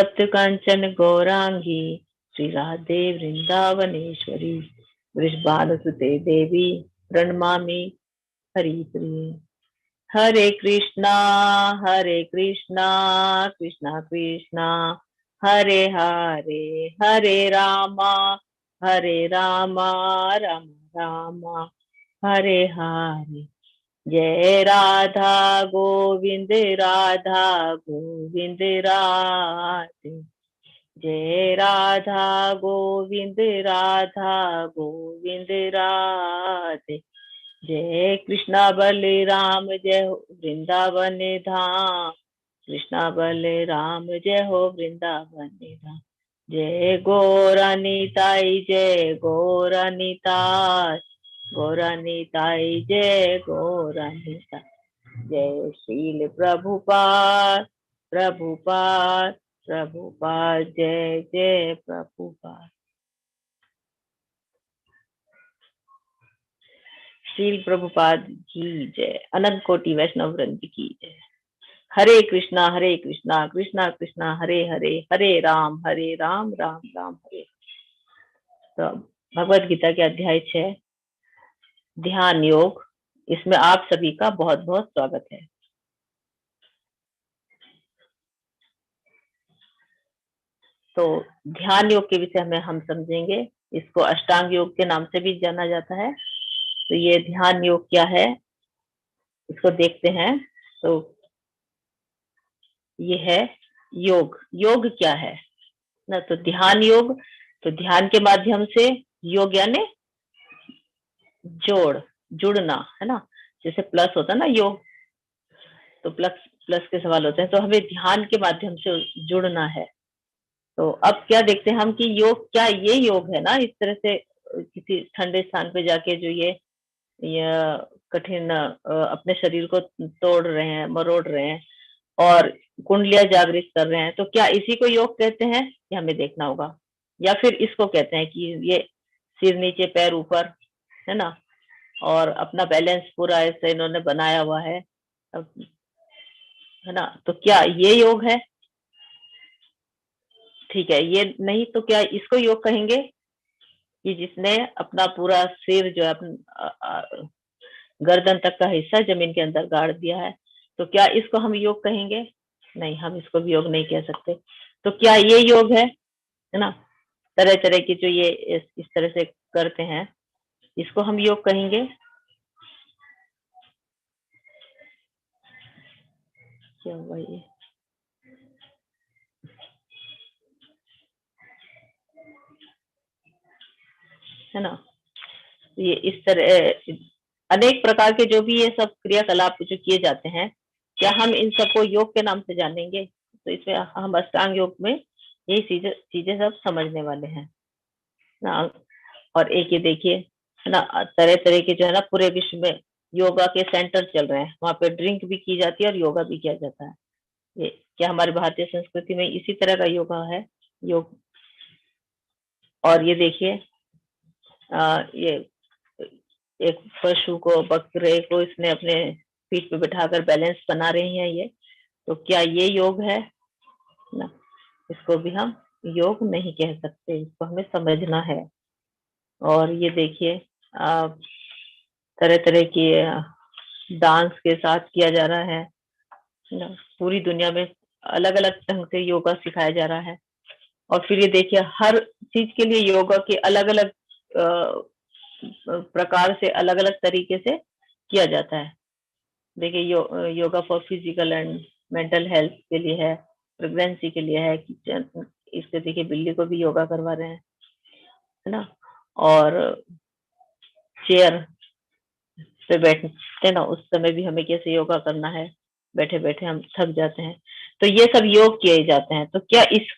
तप्त कांचन गौरांगी श्री राधे वृंदावनेश्वरी वृषभानुसुते देवी प्रणमामि हरिप्रिये। हरे कृष्णा कृष्णा कृष्णा हरे हरे, हरे रामा राम राम हरे हरे। जय राधा गोविंद राधे, जय राधा गोविंद राधे। जय कृष्णा बलराम जय हो वृंदावन धाम, कृष्णा बलराम जय हो वृंदावन धाम। जय गौरानिताई जय गौरानिताई, गौरानिताई जय गौरानिताई। जय श्रील प्रभुपाद प्रभुपाद प्रभुपाद, जय जय प्रभुपाद। श्रील प्रभुपाद की जय, अनंत कोटि वैष्णव वृंद की जय। हरे कृष्णा कृष्णा कृष्णा हरे हरे, हरे राम राम राम हरे। तो भगवत गीता के अध्याय 6 ध्यान योग, इसमें आप सभी का बहुत बहुत स्वागत है। तो ध्यान योग के विषय में हम समझेंगे। इसको अष्टांग योग के नाम से भी जाना जाता है। तो ये ध्यान योग क्या है, इसको देखते हैं। तो ये है योग। योग क्या है ना, तो ध्यान योग, तो ध्यान के माध्यम से योग यानी जुड़ना है ना। जैसे प्लस होता है ना योग, तो प्लस प्लस के सवाल होते हैं। तो हमें ध्यान के माध्यम से जुड़ना है। तो अब क्या देखते हैं हम कि योग क्या, ये योग है ना, इस तरह से किसी ठंडे स्थान पे जाके जो ये कठिन अपने शरीर को तोड़ रहे हैं, मरोड़ रहे हैं और कुंडलियां जागृत कर रहे हैं, तो क्या इसी को योग कहते हैं, ये हमें देखना होगा। या फिर इसको कहते हैं कि ये सिर नीचे पैर ऊपर है ना, और अपना बैलेंस पूरा ऐसे इन्होंने बनाया हुआ है ना, तो क्या ये योग है? ठीक है, ये नहीं तो क्या इसको योग कहेंगे कि जिसने अपना पूरा सिर जो है अपना गर्दन तक का हिस्सा जमीन के अंदर गाड़ दिया है, तो क्या इसको हम योग कहेंगे? नहीं, हम इसको भी योग नहीं कह सकते। तो क्या ये योग है ना? तरह तरह की जो ये इस तरह से करते हैं, इसको हम योग कहेंगे? क्या हुआ ये? है ना, ये इस तरह अनेक प्रकार के जो भी ये सब क्रियाकलाप जो किए जाते हैं, क्या हम इन सबको योग के नाम से जानेंगे? तो इसमें हम अष्टांग योग में यही चीजें सब समझने वाले हैं ना। और एक ये देखिए है ना, तरह तरह के जो है ना पूरे विश्व में योगा के सेंटर चल रहे हैं, वहां पे ड्रिंक भी की जाती है और योगा भी किया जाता है। ये क्या हमारी भारतीय संस्कृति में इसी तरह का योगा है, योग। और ये देखिए ये एक पशु को, बकरे को इसने अपने पीठ पे बिठाकर बैलेंस बना रही है ये, तो क्या ये योग है ना? इसको भी हम योग नहीं कह सकते, इसको हमें समझना है। और ये देखिए तरह तरह की डांस के साथ किया जा रहा है ना, पूरी दुनिया में अलग अलग ढंग से योगा सिखाया जा रहा है। और फिर ये देखिए हर चीज के लिए योगा के अलग अलग प्रकार से, अलग अलग तरीके से किया जाता है। देखिए yoga for physical and mental health के लिए है, प्रेगनेंसी के लिए है। इससे देखिए बिल्ली को भी योगा करवा रहे हैं है ना। और चेयर पे बैठते ना, उस समय भी हमें कैसे योगा करना है, बैठे बैठे हम थक जाते हैं, तो ये सब योग किए जाते हैं। तो क्या इस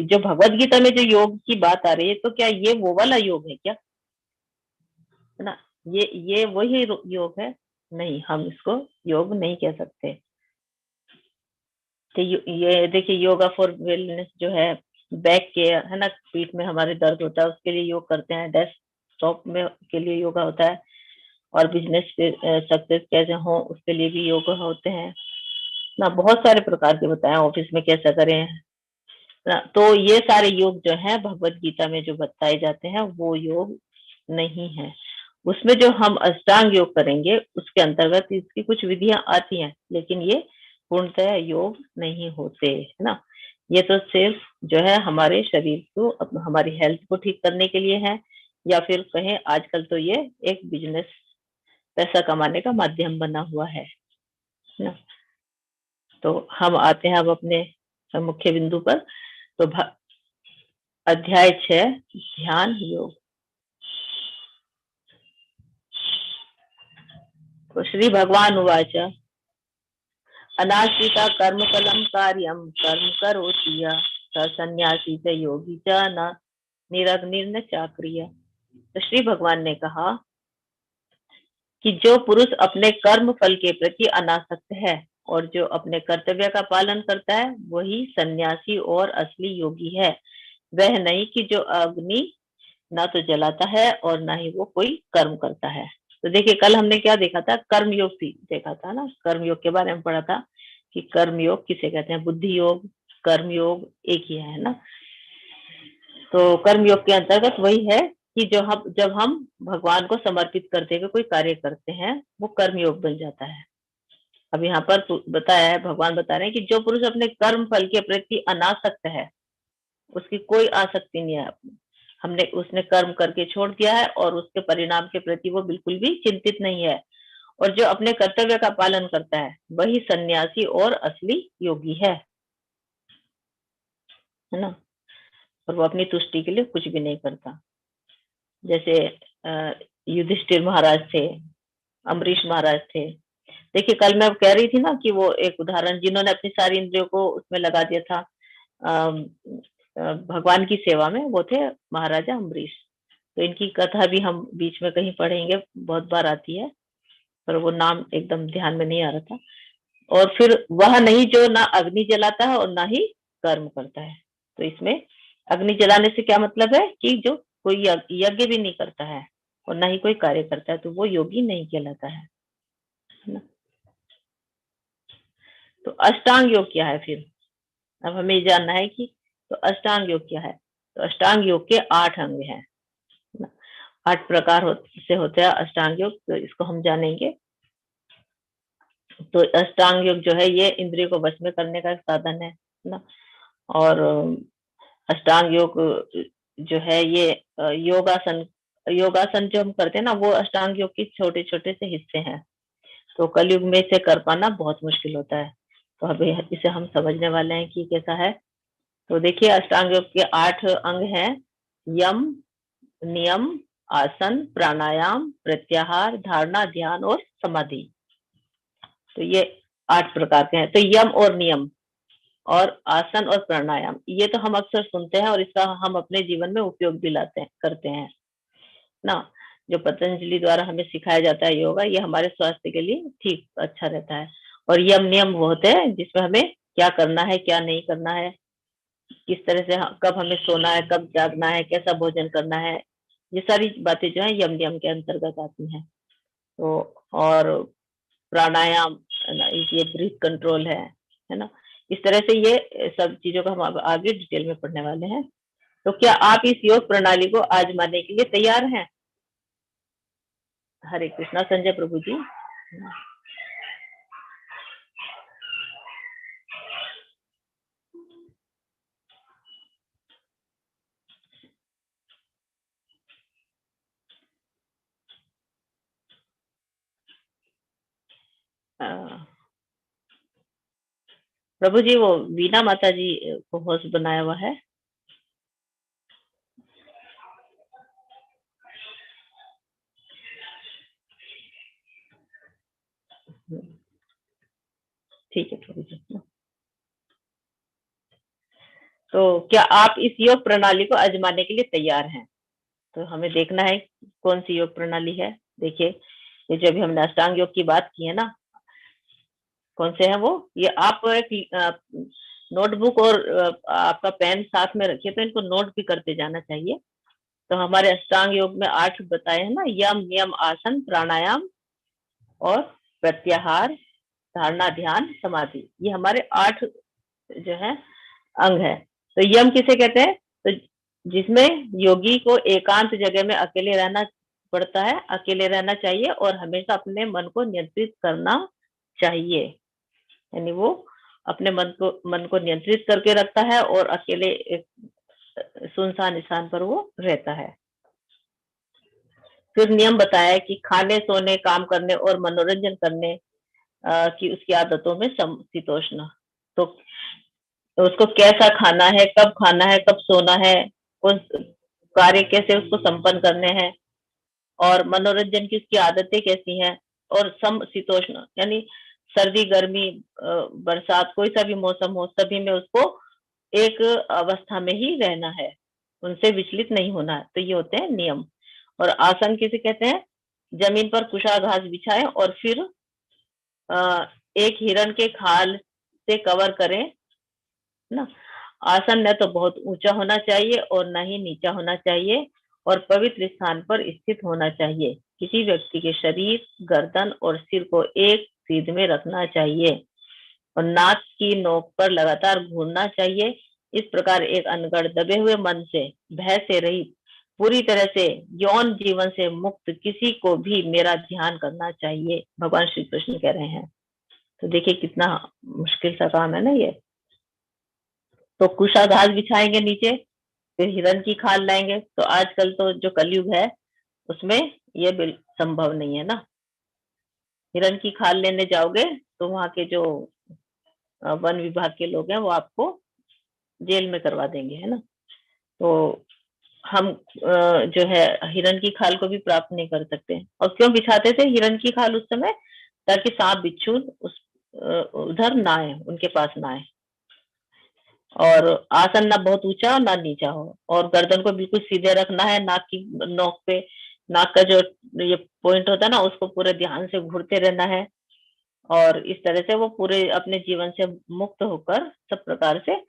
जो भगवत गीता में जो योग की बात आ रही है, तो क्या ये वो वाला योग है क्या, है ना? ये वही योग है? नहीं, हम इसको योग नहीं कह सकते। तो ये देखिए योगा फॉर वेलनेस जो है, बैक के है ना, पीठ में हमारे दर्द होता है उसके लिए योग करते हैं, डेस्कटॉप में के लिए योगा होता है, और बिजनेस सक्सेस कैसे हो उसके लिए भी योगा होते हैं ना। बहुत सारे प्रकार के बताए, ऑफिस में कैसा करें तो ये सारे योग जो है भगवत गीता में जो बताए जाते हैं वो योग नहीं है। उसमें जो हम अष्टांग योग करेंगे उसके अंतर्गत इसकी कुछ विधियां आती हैं, लेकिन ये पूर्णतः योग नहीं होते, है ना। ये तो सिर्फ जो है हमारे शरीर को, हमारी हेल्थ को ठीक करने के लिए है, या फिर कहें आजकल तो ये एक बिजनेस, पैसा कमाने का माध्यम बना हुआ है ना। तो हम आते हैं अब अपने मुख्य बिंदु पर। तो अध्याय 6 ध्यान योग। तो श्री भगवान उवाच अनाश्रिता कर्म फलम कार्यम कर्म करोति यः स सन्यासी च योगी च न निरग्निर्न चाक्रिय। तो श्री भगवान ने कहा कि जो पुरुष अपने कर्म फल के प्रति अनासक्त है और जो अपने कर्तव्य का पालन करता है वही सन्यासी और असली योगी है। वह नहीं कि जो अग्नि ना तो जलाता है और ना ही वो कोई कर्म करता है। तो देखिए कल हमने क्या देखा था, कर्म योग भी देखा था ना, कर्म योग के बारे में पढ़ा था कि कर्म योग किसे कहते हैं, बुद्धि योग कर्म योग एक ही है ना। तो कर्म योग के अंतर्गत वही है कि जब हम भगवान को समर्पित करते हुए कोई कार्य करते हैं वो कर्म योग बन जाता है। अब यहाँ पर बताया है, भगवान बता रहे हैं कि जो पुरुष अपने कर्म फल के प्रति अनासक्त है, उसकी कोई आसक्ति नहीं है, हमने उसने कर्म करके छोड़ दिया है और उसके परिणाम के प्रति वो बिल्कुल भी चिंतित नहीं है, और जो अपने कर्तव्य का पालन करता है वही सन्यासी और असली योगी है ना। और वो अपनी तुष्टि के लिए कुछ भी नहीं करता। जैसे युधिष्ठिर महाराज थे, अम्बरीश महाराज थे। देखिए कल मैं कह रही थी ना कि वो एक उदाहरण जिन्होंने अपनी सारी इंद्रियों को उसमें लगा दिया था भगवान की सेवा में, वो थे महाराजा अम्बरीश। तो इनकी कथा भी हम बीच में कहीं पढ़ेंगे, बहुत बार आती है, पर वो नाम एकदम ध्यान में नहीं आ रहा था। और फिर वह नहीं जो ना अग्नि जलाता है और ना ही कर्म करता है। तो इसमें अग्नि जलाने से क्या मतलब है कि जो कोई यज्ञ भी नहीं करता है और ना ही कोई कार्य करता है तो वो योगी नहीं कहलाता है ना। तो अष्टांग योग क्या है फिर, अब हमें जानना है कि तो अष्टांग योग क्या है। तो अष्टांग योग के 8 अंग हैं, 8 प्रकार से होते हैं अष्टांग योग, तो इसको हम जानेंगे। तो अष्टांग योग जो है ये इंद्रिय को वश में करने का एक साधन है ना। और अष्टांग योग जो है ये योगासन, योगासन जो हम करते हैं ना वो अष्टांग योग के छोटे छोटे से हिस्से हैं। तो कलयुग में इसे कर पाना बहुत मुश्किल होता है। तो अभी इसे हम समझने वाले हैं कि कैसा है। तो देखिए अष्टांग योग के 8 अंग हैं, यम, नियम, आसन, प्राणायाम, प्रत्याहार, धारणा, ध्यान और समाधि। तो ये 8 प्रकार के हैं। तो यम और नियम और आसन और प्राणायाम ये तो हम अक्सर सुनते हैं और इसका हम अपने जीवन में उपयोग भी लाते हैं, करते हैं ना। जो पतंजलि द्वारा हमें सिखाया जाता है योगा, ये हमारे स्वास्थ्य के लिए ठीक अच्छा रहता है। और यम नियम वो होते हैं जिसमें हमें क्या करना है क्या नहीं करना है, किस तरह से कब हमें सोना है कब जागना है, कैसा भोजन करना है, ये सारी बातें जो है यम नियम के अंतर्गत आती हैं। तो और प्राणायाम ये ब्रीथ कंट्रोल है ना। इस तरह से ये सब चीजों को हम आगे डिटेल में पढ़ने वाले हैं। तो क्या आप इस योग प्रणाली को आजमाने के लिए तैयार हैं। हरे कृष्णा संजय प्रभु जी। प्रभु जी वो वीना माता जी को होस्ट बनाया हुआ है। ठीक है प्रभु जी। तो क्या आप इस योग प्रणाली को आजमाने के लिए तैयार हैं। तो हमें देखना है कौन सी योग प्रणाली है। देखिए ये जो भी हमने अष्टांग योग की बात की है ना, कौन से है वो, ये आप एक नोटबुक और आपका पेन साथ में रखिए, तो इनको नोट भी करते जाना चाहिए। तो हमारे अष्टांग योग में 8 बताए हैं ना, यम नियम आसन प्राणायाम और प्रत्याहार धारणा ध्यान समाधि, ये हमारे 8 जो है अंग है। तो यम किसे कहते हैं? तो जिसमें योगी को एकांत जगह में अकेले रहना पड़ता है, अकेले रहना चाहिए और हमेशा अपने मन को नियंत्रित करना चाहिए। यानी वो अपने मन को नियंत्रित करके रखता है और अकेले एक सुनसान स्थान पर वो रहता है। फिर नियम बताया कि खाने, सोने, काम करने और मनोरंजन करने की उसकी आदतों में समशीतोष्ण। तो उसको कैसा खाना है, कब सोना है, कौन कार्य कैसे उसको संपन्न करने हैं, और मनोरंजन की उसकी आदतें कैसी हैं, और समशीतोष्ण यानी सर्दी, गर्मी, बरसात, कोई सा भी मौसम हो, सभी में उसको एक अवस्था में ही रहना है, उनसे विचलित नहीं होना है। तो ये होते हैं नियम। और आसन किसे कहते हैं? जमीन पर कुशा घास बिछाएं और फिर एक हिरण के खाल से कवर करें ना। आसन न तो बहुत ऊंचा होना चाहिए और न ही नीचा होना चाहिए, और पवित्र स्थान पर स्थित होना चाहिए। किसी व्यक्ति के शरीर, गर्दन और सिर को एक सीध में रखना चाहिए और नाक की नोक पर लगातार घूरना चाहिए। इस प्रकार एक अनगढ़ दबे हुए मन से, भय से रहित, पूरी तरह से यौन जीवन से मुक्त किसी को भी मेरा ध्यान करना चाहिए, भगवान श्री कृष्ण कह रहे हैं। तो देखिए कितना मुश्किल सा काम है ना ये। तो कुशा घास बिछाएंगे नीचे, फिर हिरण की खाल लाएंगे। तो आजकल तो जो कलयुग है उसमें ये संभव नहीं है ना। हिरण की खाल लेने जाओगे तो वहां के जो वन विभाग के लोग हैं वो आपको जेल में करवा देंगे, है ना। तो हम जो है हिरण की खाल को भी प्राप्त नहीं कर सकते। और क्यों बिछाते थे हिरण की खाल उस समय? ताकि सांप बिच्छू उस उधर ना आए, उनके पास ना आए। और आसन ना बहुत ऊंचा ना नीचा हो, और गर्दन को बिल्कुल सीधे रखना है। नाक की नोक पे, नाक का जो ये पॉइंट होता है ना, उसको पूरे ध्यान से घूरते रहना है। और इस तरह से वो पूरे अपने जीवन से मुक्त होकर सब प्रकार से,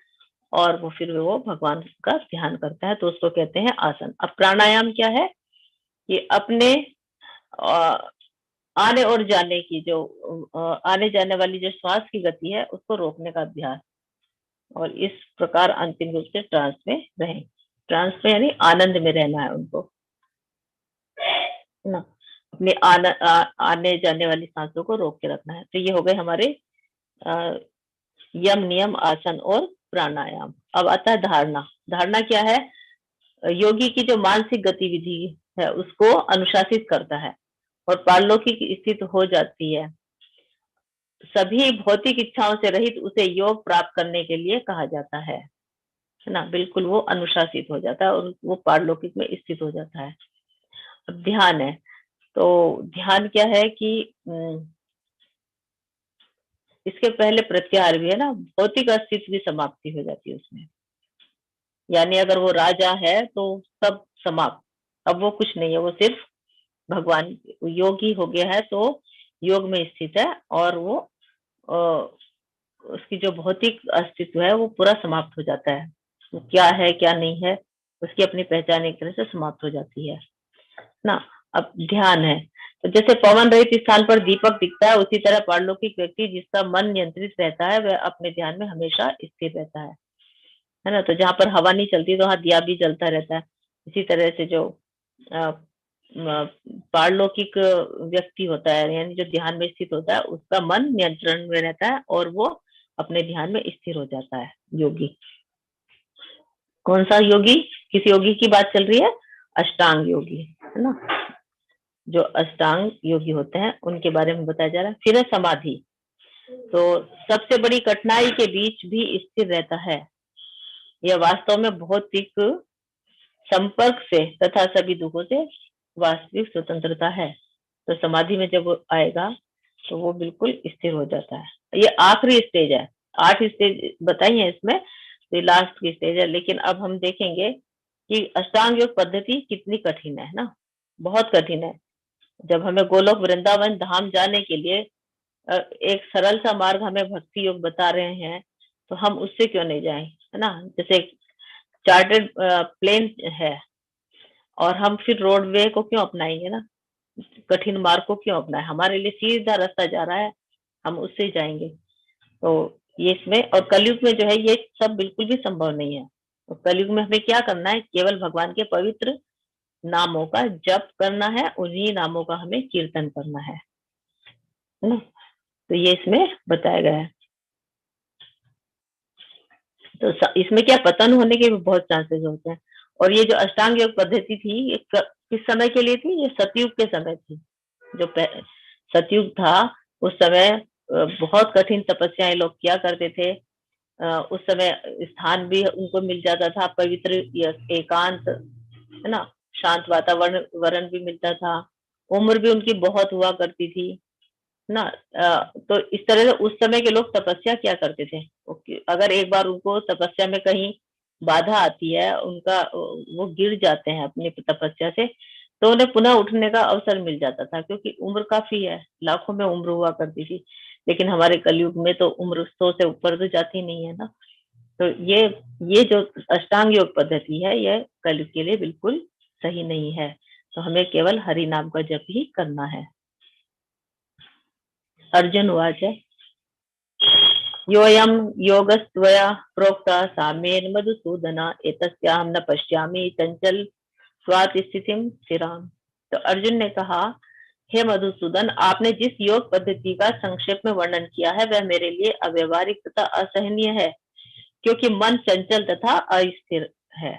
और वो फिर वो भगवान का ध्यान करता है, तो उसको कहते हैं आसन। अब प्राणायाम क्या है? कि अपने आने और जाने की जो आने जाने वाली जो श्वास की गति है उसको रोकने का अभ्यास, और इस प्रकार अंतिम रूप से ट्रांस में रहें। ट्रांस में यानी आनंद में रहना है उनको, है ना। अपने आने जाने वाली सांसों को रोक के रखना है। तो ये हो गए हमारे यम, नियम, आसन और प्राणायाम। अब आता है धारणा। धारणा क्या है? योगी की जो मानसिक गतिविधि है उसको अनुशासित करता है और पारलौकिक स्थिति हो जाती है। सभी भौतिक इच्छाओं से रहित उसे योग प्राप्त करने के लिए कहा जाता है ना। बिल्कुल वो अनुशासित हो जाता है और वो पारलौकिक में स्थित हो जाता है। अब ध्यान है। तो ध्यान क्या है कि इसके पहले प्रत्याहार भी है ना, भौतिक अस्तित्व की समाप्ति हो जाती है उसमें। यानी अगर वो राजा है तो सब समाप्त, अब वो कुछ नहीं है, वो सिर्फ भगवान योगी हो गया है, तो योग में स्थित है, और वो उसकी जो भौतिक अस्तित्व है वो पूरा समाप्त हो जाता है। वो क्या है क्या नहीं है उसकी अपनी पहचान एक तरह से समाप्त हो जाती है ना। अब ध्यान है। तो जैसे पवन रहित स्थान पर दीपक दिखता है, उसी तरह पारलौकिक व्यक्ति जिसका मन नियंत्रित रहता है वह अपने ध्यान में हमेशा स्थिर रहता है ना। तो जहां पर हवा नहीं चलती तो वहां दिया भी जलता रहता है। इसी तरह से जो पारलौकिक व्यक्ति होता है, यानी जो ध्यान में स्थित होता है, उसका मन नियंत्रण में रहता है और वो अपने ध्यान में स्थिर हो जाता है। योगी कौन सा योगी? किस योगी की बात चल रही है? अष्टांग योगी, है ना। जो अष्टांग योगी होते हैं उनके बारे में बताया जा रहा है। फिर है समाधि। तो सबसे बड़ी कठिनाई के बीच भी स्थिर रहता है। यह वास्तव में भौतिक संपर्क से तथा सभी दुखों से वास्तविक स्वतंत्रता है। तो समाधि में जब वो आएगा तो वो बिल्कुल स्थिर हो जाता है। ये आखिरी स्टेज है। 8 स्टेज बताई है इसमें, तो ये लास्ट की स्टेज है। लेकिन अब हम देखेंगे कि अष्टांग योग पद्धति कितनी कठिन है ना, बहुत कठिन है। जब हमें गोलोक वृंदावन धाम जाने के लिए एक सरल सा मार्ग हमें भक्ति योग बता रहे हैं, तो हम उससे क्यों नहीं जाएं, है ना। जैसे चार्टेड प्लेन है, और हम फिर रोडवे को क्यों अपनाएंगे ना, कठिन मार्ग को क्यों अपनाएं? हमारे लिए सीधा रास्ता जा रहा है, हम उससे जाएंगे। तो ये इसमें, और कलयुग में जो है ये सब बिल्कुल भी संभव नहीं है। तो कलयुग में हमें क्या करना है, केवल भगवान के पवित्र नामों का जप करना है, उन्हीं नामों का हमें कीर्तन करना है ना। तो ये इसमें बताया गया है। तो इसमें क्या, पतन होने के भी बहुत चांसेस होते हैं। और ये जो अष्टांग योग पद्धति थी, ये किस समय के लिए थी, ये सतयुग के समय थी। जो सतयुग था उस समय बहुत कठिन तपस्याएं लोग किया करते थे। उस समय स्थान भी उनको मिल जाता था, पवित्र एकांत, है ना, शांत वातावरण वरण भी मिलता था। उम्र भी उनकी बहुत हुआ करती थी ना। तो इस तरह से उस समय के लोग तपस्या क्या करते थे, अगर एक बार उनको तपस्या में कहीं बाधा आती है, उनका वो गिर जाते हैं अपनी तपस्या से, तो उन्हें पुनः उठने का अवसर मिल जाता था, क्योंकि उम्र काफी है, लाखों में उम्र हुआ करती थी। लेकिन हमारे कलयुग में तो उम्र 100 से ऊपर तो जाती नहीं है ना। तो ये जो अष्टांग योग पद्धति है, ये कलयुग के लिए बिल्कुल सही नहीं है। तो हमें केवल हरि नाम का जप ही करना है। अर्जुन उवाच योऽयं योगस्त्वया प्रोक्तः साम्येन मधुसूदन एतस्याहं न पश्यामि चंचल स्वात् स्थितिं स्थिराम्। तो अर्जुन ने कहा, हे मधुसूदन, आपने जिस योग पद्धति का संक्षेप में वर्णन किया है वह मेरे लिए अव्यवहारिक तथा असहनीय है, क्योंकि मन चंचल तथा अस्थिर है।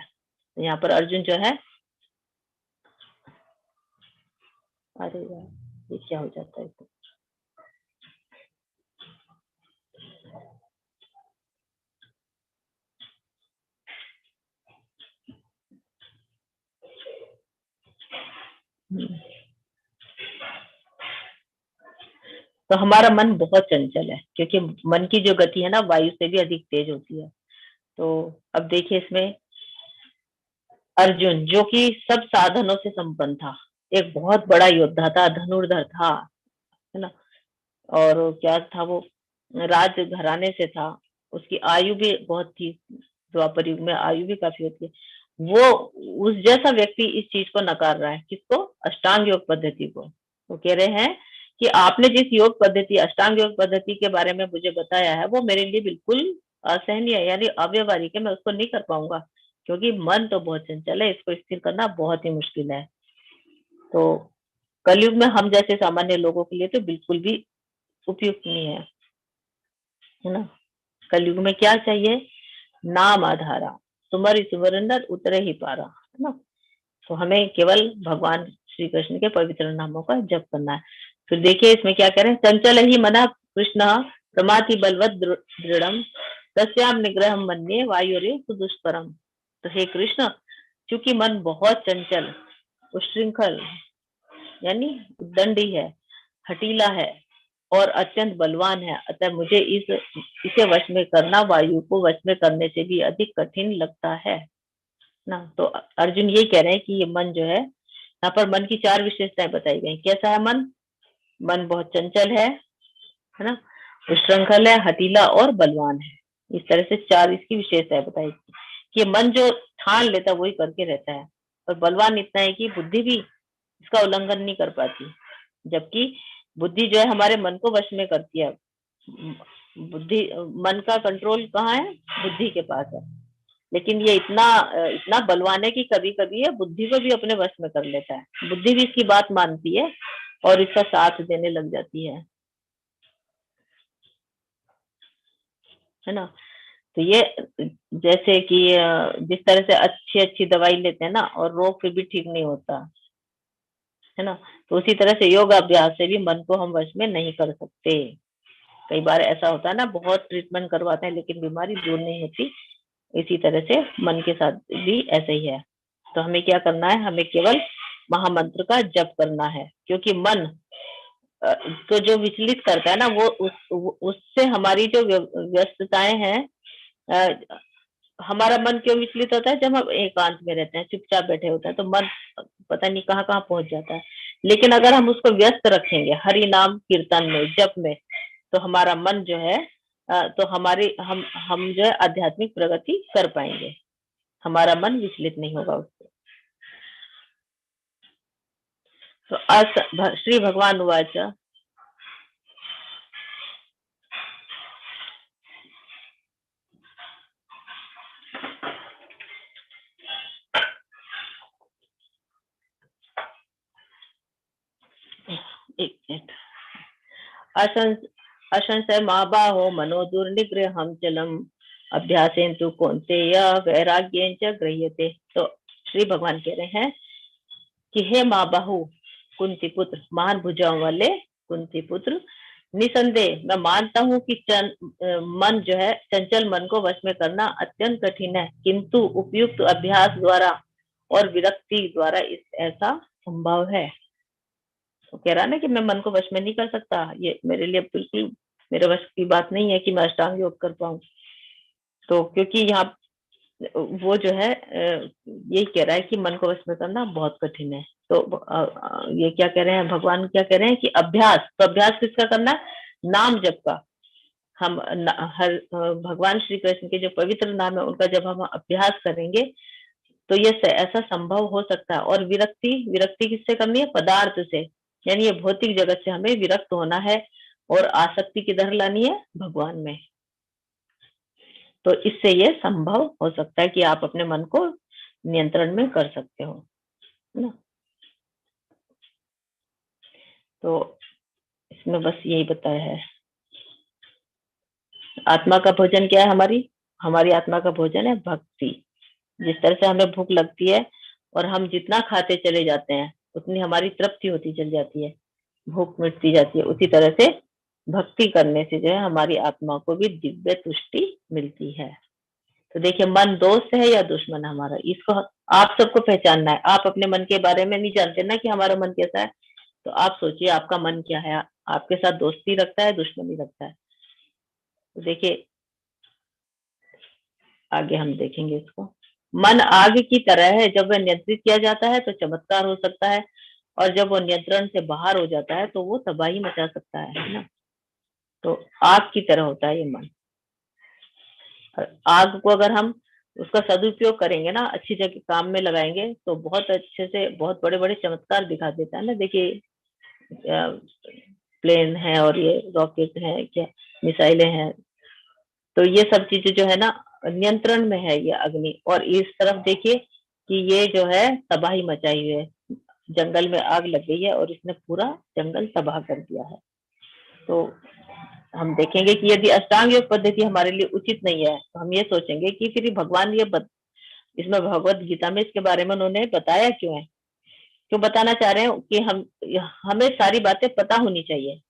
यहाँ पर अर्जुन जो है, अरे यार ये क्या हो जाता है तो? तो हमारा मन बहुत चंचल है, क्योंकि मन की जो गति है ना, वायु से भी अधिक तेज होती है। तो अब देखिए इसमें, अर्जुन जो कि सब साधनों से संपन्न था, एक बहुत बड़ा योद्धा था, धनुर्धर था, है ना, और क्या था वो, राज घराने से था, उसकी आयु भी बहुत थी, द्वापर युग में आयु भी काफी होती है। वो उस जैसा व्यक्ति इस चीज को नकार रहा है, किसको, अष्टांग योग पद्धति को। वो कह रहे हैं कि आपने जिस योग पद्धति, अष्टांग योग पद्धति के बारे में मुझे बताया है, वो मेरे लिए बिल्कुल असहनीय है, यानी अव्यवहारिक है, मैं उसको नहीं कर पाऊंगा, क्योंकि मन तो बहुत चंचल है, इसको स्थिर करना बहुत ही मुश्किल है। तो कलयुग में हम जैसे सामान्य लोगों के लिए तो बिल्कुल भी उपयुक्त नहीं है ना। कलयुग में क्या चाहिए, नाम आधारा, सुमरि सुमर नर उतरे ही पारा, है ना। तो हमें केवल भगवान श्री कृष्ण के पवित्र नामों का जप करना है। फिर देखिए इसमें क्या कह रहे हैं, चंचल ही मना कृष्ण प्रमाति बलवत दृढ़म तस्याम निग्रह मन्ये वायुरे सुदुष्करम। तो हे कृष्ण, चूंकि मन बहुत चंचल, उच्छृंखल, यानी उद्दंडी है, हठीला है और अत्यंत बलवान है, अतः मुझे इसे वश में करना वायु को वश में करने से भी अधिक कठिन लगता है ना। तो अर्जुन ये कह रहे हैं कि ये मन जो है, यहाँ पर मन की 4 विशेषताएं बताई गई। कैसा है मन, मन बहुत चंचल है ना, उच्छृंखल है, हठीला और बलवान है। इस तरह से 4 इसकी विशेषताएं बताई कि मन जो ठान लेता वही करके रहता है, और बलवान इतना है कि बुद्धि भी इसका उल्लंघन नहीं कर पाती, जबकि बुद्धि जो है हमारे मन को वश में करती है। बुद्धि, मन का कंट्रोल कहाँ है, बुद्धि के पास है। लेकिन ये इतना इतना बलवान है कि कभी कभी ये बुद्धि को भी अपने वश में कर लेता है, बुद्धि भी इसकी बात मानती है और इसका साथ देने लग जाती है ना। तो ये जैसे कि जिस तरह से अच्छी अच्छी दवाई लेते हैं ना, और रोग फिर भी ठीक नहीं होता, है ना, तो उसी तरह से योग अभ्यास से भी मन को हम वश में नहीं कर सकते। कई बार ऐसा होता है ना, बहुत ट्रीटमेंट करवाते हैं लेकिन बीमारी दूर नहीं होती। इसी तरह से मन के साथ भी ऐसे ही है। तो हमें क्या करना है, हमें केवल महामंत्र का जप करना है, क्योंकि मन को जो विचलित करता है ना, वो उससे हमारी जो व्यस्तताएं हैं, अ, हमारा मन क्यों विचलित होता है, जब हम एकांत में रहते हैं, चुपचाप बैठे होते हैं, तो मन पता नहीं कहाँ कहाँ पहुंच जाता है। लेकिन अगर हम उसको व्यस्त रखेंगे हरि नाम कीर्तन में, जप में, तो हमारा मन जो है, तो हमारी हम जो है आध्यात्मिक प्रगति कर पाएंगे, हमारा मन विचलित नहीं होगा उससे। तो श्री भगवान उवाच एक मिनट। असंशय महाबाहो मनो दुर्निग्रहम चलम अभ्यासेन तु कौन्तेय वैराग्येन च गृह्यते। तो श्री भगवान कह रहे हैं कि हे महाबाहु कुंती पुत्र, महान भुजाओं वाले कुंती पुत्र, निसंदेह मैं मानता हूं कि मन जो है, चंचल मन को वश में करना अत्यंत कठिन है, किंतु उपयुक्त अभ्यास द्वारा और विरक्ति द्वारा इस ऐसा संभव है। तो कह रहा ना कि मैं मन को वश में नहीं कर सकता, ये मेरे लिए बिल्कुल मेरे वश की बात नहीं है कि मैं अष्टांग योग कर पाऊं। तो क्योंकि यहाँ वो जो है यही कह रहा है कि मन को वश में करना बहुत कठिन है। तो ये क्या कह रहे हैं भगवान, क्या कह रहे हैं कि अभ्यास, तो अभ्यास किसका करना, नाम जप का। हम हर भगवान श्री कृष्ण के जो पवित्र नाम है उनका जब हम अभ्यास करेंगे तो ये ऐसा संभव हो सकता है। और विरक्ति, विरक्ति किससे करनी है, पदार्थ से, यानी ये भौतिक जगत से हमें विरक्त होना है और आसक्ति किधर लानी है, भगवान में। तो इससे ये संभव हो सकता है कि आप अपने मन को नियंत्रण में कर सकते हो ना। तो इसमें बस यही बताया है। आत्मा का भोजन क्या है, हमारी आत्मा का भोजन है भक्ति। जिस तरह से हमें भूख लगती है और हम जितना खाते चले जाते हैं उतनी हमारी तृप्ति होती चली जाती है, भूख मिटती जाती है, उसी तरह से भक्ति करने से जो है हमारी आत्मा को भी दिव्य तुष्टि मिलती है। तो देखिए, मन दोस्त है या दुश्मन है हमारा, इसको आप सबको पहचानना है। आप अपने मन के बारे में नहीं जानते ना कि हमारा मन कैसा है, तो आप सोचिए आपका मन क्या है, आपके साथ दोस्ती रखता है, दुश्मनी रखता है। तो देखिए आगे हम देखेंगे इसको। मन आग की तरह है, जब वह नियंत्रित किया जाता है तो चमत्कार हो सकता है, और जब वो नियंत्रण से बाहर हो जाता है तो वो तबाही मचा सकता है ना। तो आग की तरह होता है ये मन। आग को अगर हम उसका सदुपयोग करेंगे ना, अच्छी जगह काम में लगाएंगे तो बहुत अच्छे से बहुत बड़े बड़े चमत्कार दिखा देता है ना। देखिए प्लेन है और ये रॉकेट है, क्या मिसाइलें हैं, तो ये सब चीजें जो है ना नियंत्रण में है ये अग्नि। और इस तरफ देखिए कि ये जो है तबाही मचाई हुई है, जंगल में आग लग गई है और इसने पूरा जंगल तबाह कर दिया है। तो हम देखेंगे कि यदि अष्टांग योग पद्धति हमारे लिए उचित नहीं है तो हम ये सोचेंगे कि फिर भगवान ये इसमें भगवत गीता में इसके बारे में उन्होंने बताया क्यों है, क्यों बताना चाह रहे हैं कि हमें सारी बातें पता होनी चाहिए।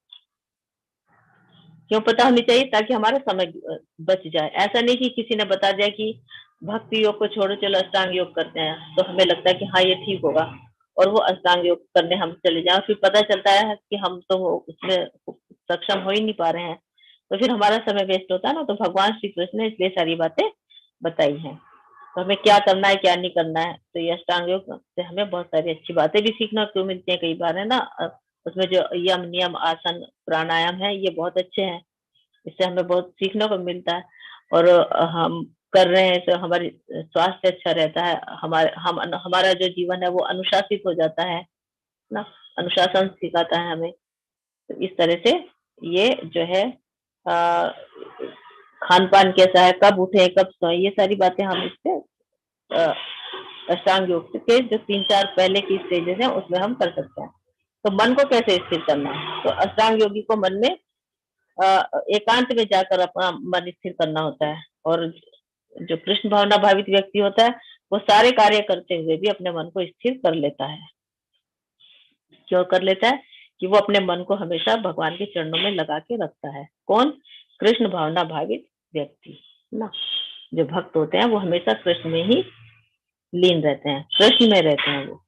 क्यों पता होनी चाहिए, ताकि हमारा समय बच जाए। ऐसा नहीं कि किसी ने बता दिया कि भक्ति योग को छोड़ो चलो अष्टांग योग करते हैं, तो हमें लगता है कि हाँ ये ठीक होगा और वो अष्टांग योग करने हम चले जाए, फिर पता चलता है कि हम तो उसमें सक्षम हो ही नहीं पा रहे हैं, तो फिर हमारा समय वेस्ट होता है ना। तो भगवान श्री कृष्ण ने इसलिए सारी बातें बताई हैं, तो हमें क्या करना है क्या नहीं करना है। तो ये अष्टांग योग से हमें बहुत सारी अच्छी बातें भी सीखना क्यों मिलती है कई बार, है ना। उसमें जो यम नियम आसन प्राणायाम है ये बहुत अच्छे हैं, इससे हमें बहुत सीखने को मिलता है। और हम कर रहे हैं तो हमारी स्वास्थ्य अच्छा रहता है, हमारा जो जीवन है वो अनुशासित हो जाता है ना, अनुशासन सिखाता है हमें। तो इस तरह से ये जो है खान पान कैसा है, कब उठे कब सोए, ये सारी बातें हम इससे अष्टांग योग के जो 3-4 पहले की स्टेजेस हैं उसमें हम कर सकते हैं। तो मन को कैसे स्थिर करना है, तो अष्टांग योगी को मन में एकांत में जाकर अपना मन स्थिर करना होता है। और जो कृष्ण भावना भावित व्यक्ति होता है वो सारे कार्य करते हुए भी अपने मन को स्थिर कर लेता है। क्यों कर लेता है, कि वो अपने मन को हमेशा भगवान के चरणों में लगा के रखता है। कौन, कृष्ण भावना भावित व्यक्ति ना, जो भक्त होते हैं वो हमेशा कृष्ण में ही लीन रहते हैं, कृष्ण में रहते हैं वो।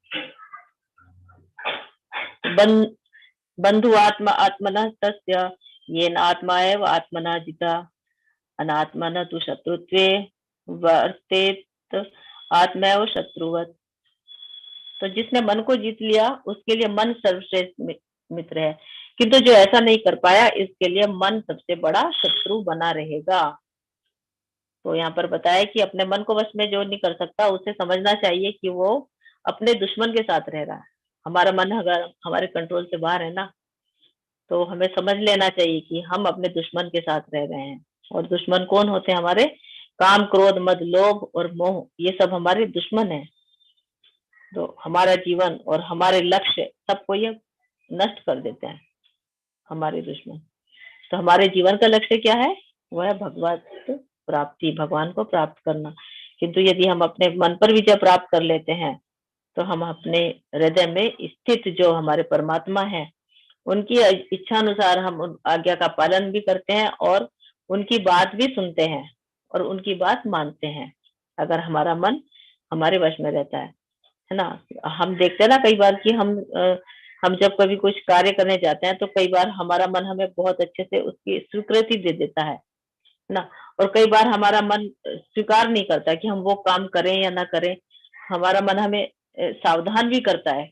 बंधु आत्मा आत्मनः तस्य येन आत्मा एव आत्मना जिता अनात्मन तु शत्रुत्वे वर्तेत आत्मैव शत्रुवत्। तो जिसने मन को जीत लिया उसके लिए मन सर्वश्रेष्ठ मित्र है, किंतु जो ऐसा नहीं कर पाया इसके लिए मन सबसे बड़ा शत्रु बना रहेगा। तो यहाँ पर बताया कि अपने मन को वश में जो नहीं कर सकता उसे समझना चाहिए कि वो अपने दुश्मन के साथ रह रहा है। हमारा मन अगर हमारे कंट्रोल से बाहर है ना, तो हमें समझ लेना चाहिए कि हम अपने दुश्मन के साथ रह रहे हैं। और दुश्मन कौन होते हैं हमारे, काम क्रोध मद लोभ और मोह, ये सब हमारे दुश्मन है। तो हमारा जीवन और हमारे लक्ष्य सबको ये नष्ट कर देते हैं हमारे दुश्मन। तो हमारे जीवन का लक्ष्य क्या है? वह है भगवत प्राप्ति, भगवान को प्राप्त करना। किंतु यदि हम अपने मन पर विजय प्राप्त कर लेते हैं तो हम अपने हृदय में स्थित जो हमारे परमात्मा है उनकी इच्छा अनुसार हम उन आज्ञा का पालन भी करते हैं और उनकी बात भी सुनते हैं और उनकी बात मानते हैं, अगर हमारा मन हमारे वश में रहता है ना। हम देखते हैं ना कई बार कि हम जब कभी कुछ कार्य करने जाते हैं तो कई बार हमारा मन हमें बहुत अच्छे से उसकी स्वीकृति दे देता है ना। और कई बार हमारा मन स्वीकार नहीं करता कि हम वो काम करें या ना करें। हमारा मन हमें सावधान भी करता है,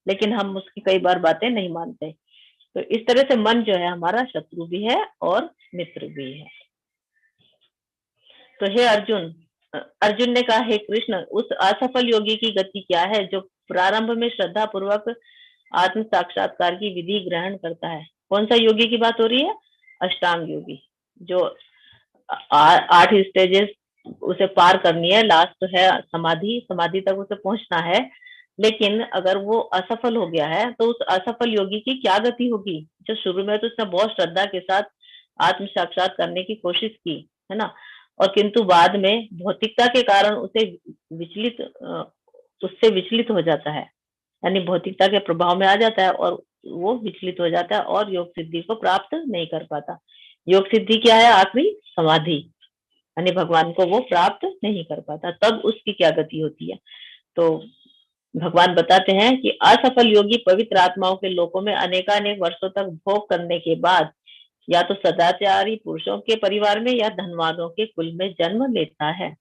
लेकिन हम उसकी कई बार बातें नहीं मानते। तो इस तरह से मन जो है हमारा शत्रु भी है और मित्र भी है। तो हे अर्जुन, अर्जुन ने कहा, हे कृष्ण, उस असफल योगी की गति क्या है जो प्रारंभ में श्रद्धा पूर्वक आत्म साक्षात्कार की विधि ग्रहण करता है? कौन सा योगी की बात हो रही है? अष्टांग योगी, जो 8 स्टेजेस उसे पार करनी है। लास्ट है समाधि, समाधि तक उसे पहुंचना है। लेकिन अगर वो असफल हो गया है तो उस असफल योगी की क्या गति होगी? जो शुरू में तो उसने बहुत श्रद्धा के साथ आत्म साक्षात करने की कोशिश की, है ना, और किंतु बाद में भौतिकता के कारण उसे विचलित उससे विचलित हो जाता है, यानी भौतिकता के प्रभाव में आ जाता है और वो विचलित हो जाता है और योग सिद्धि को प्राप्त नहीं कर पाता। योग सिद्धि क्या है? आखिरी समाधि, यानी भगवान को वो प्राप्त नहीं कर पाता। तब उसकी क्या गति होती है? तो भगवान बताते हैं कि असफल योगी पवित्र आत्माओं के लोकों में अनेकानेक वर्षों तक भोग करने के बाद या तो सदाचारी पुरुषों के परिवार में या धनवानों के कुल में जन्म लेता है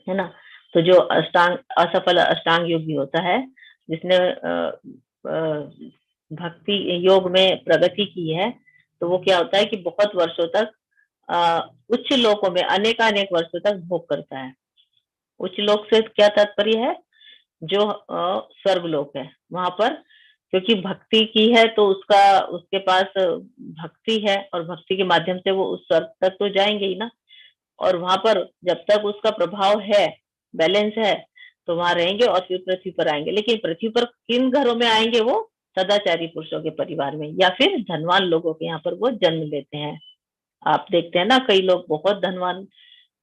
ना। तो जो असफल अष्टांग योगी होता है, जिसने भक्ति योग में प्रगति की है, तो वो क्या होता है कि बहुत वर्षों तक उच्च लोकों में अनेकानेक वर्षों तक भोग करता है। उच्च लोक से क्या तात्पर्य है? जो स्वर्ग लोक है, वहां पर क्योंकि भक्ति की है तो उसके पास भक्ति है और भक्ति के माध्यम से वो उस स्वर्ग तक तो जाएंगे ही ना। और वहां पर जब तक उसका प्रभाव है, बैलेंस है, तो वहां रहेंगे और फिर पृथ्वी पर आएंगे। लेकिन पृथ्वी पर किन घरों में आएंगे? वो सदाचारी पुरुषों के परिवार में या फिर धनवान लोगों के यहाँ पर वो जन्म लेते हैं। आप देखते हैं ना, कई लोग बहुत धनवान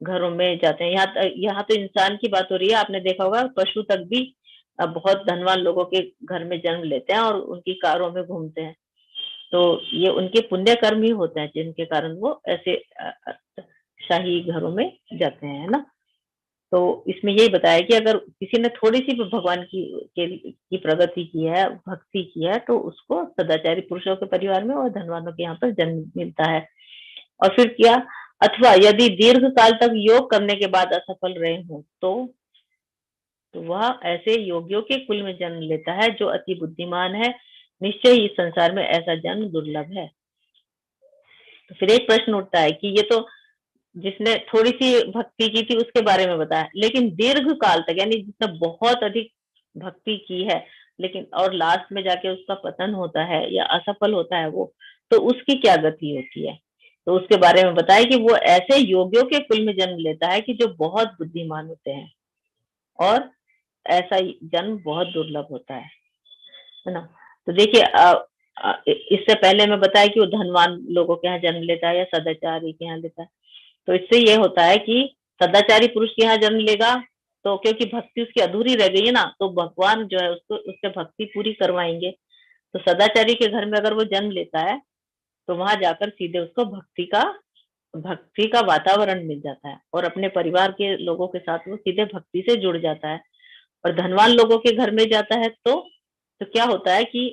घरों में जाते हैं। यहाँ तो इंसान की बात हो रही है, आपने देखा होगा पशु तक भी बहुत धनवान लोगों के घर में जन्म लेते हैं और उनकी कारों में घूमते हैं। तो ये उनके पुण्य कर्म ही होते हैं जिनके कारण वो ऐसे शाही घरों में जाते हैं ना। तो इसमें यही बताया कि अगर किसी ने थोड़ी सी भी भगवान की प्रगति की है, भक्ति की है, तो उसको सदाचारी पुरुषों के परिवार में और धनवानों के यहाँ पर जन्म मिलता है। और फिर क्या? अथवा यदि दीर्घ काल तक योग करने के बाद असफल रहे हो तो वह ऐसे योगियों के कुल में जन्म लेता है जो अति बुद्धिमान है। निश्चय ही इस संसार में ऐसा जन्म दुर्लभ है। तो फिर एक प्रश्न उठता है कि ये तो जिसने थोड़ी सी भक्ति की थी उसके बारे में बताया, लेकिन दीर्घ काल तक यानी जिसने बहुत अधिक भक्ति की है लेकिन और लास्ट में जाके उसका पतन होता है या असफल होता है वो, तो उसकी क्या गति होती है? तो उसके बारे में बताया कि वो ऐसे योगियों के कुल में जन्म लेता है कि जो बहुत बुद्धिमान होते हैं और ऐसा जन्म बहुत दुर्लभ होता है ना। तो देखिए इससे पहले मैं बताया कि वो धनवान लोगों के यहाँ जन्म लेता है या सदाचारी के यहाँ लेता है। तो इससे ये होता है कि सदाचारी पुरुष के यहाँ जन्म लेगा तो क्योंकि भक्ति उसकी अधूरी रह गई है ना, तो भगवान जो है उसको उससे भक्ति पूरी करवाएंगे। तो सदाचारी के घर में अगर वो जन्म लेता है तो वहां जाकर सीधे उसको भक्ति का वातावरण मिल जाता है और अपने परिवार के लोगों के साथ वो सीधे भक्ति से जुड़ जाता है। और धनवान लोगों के घर में जाता है तो क्या होता है कि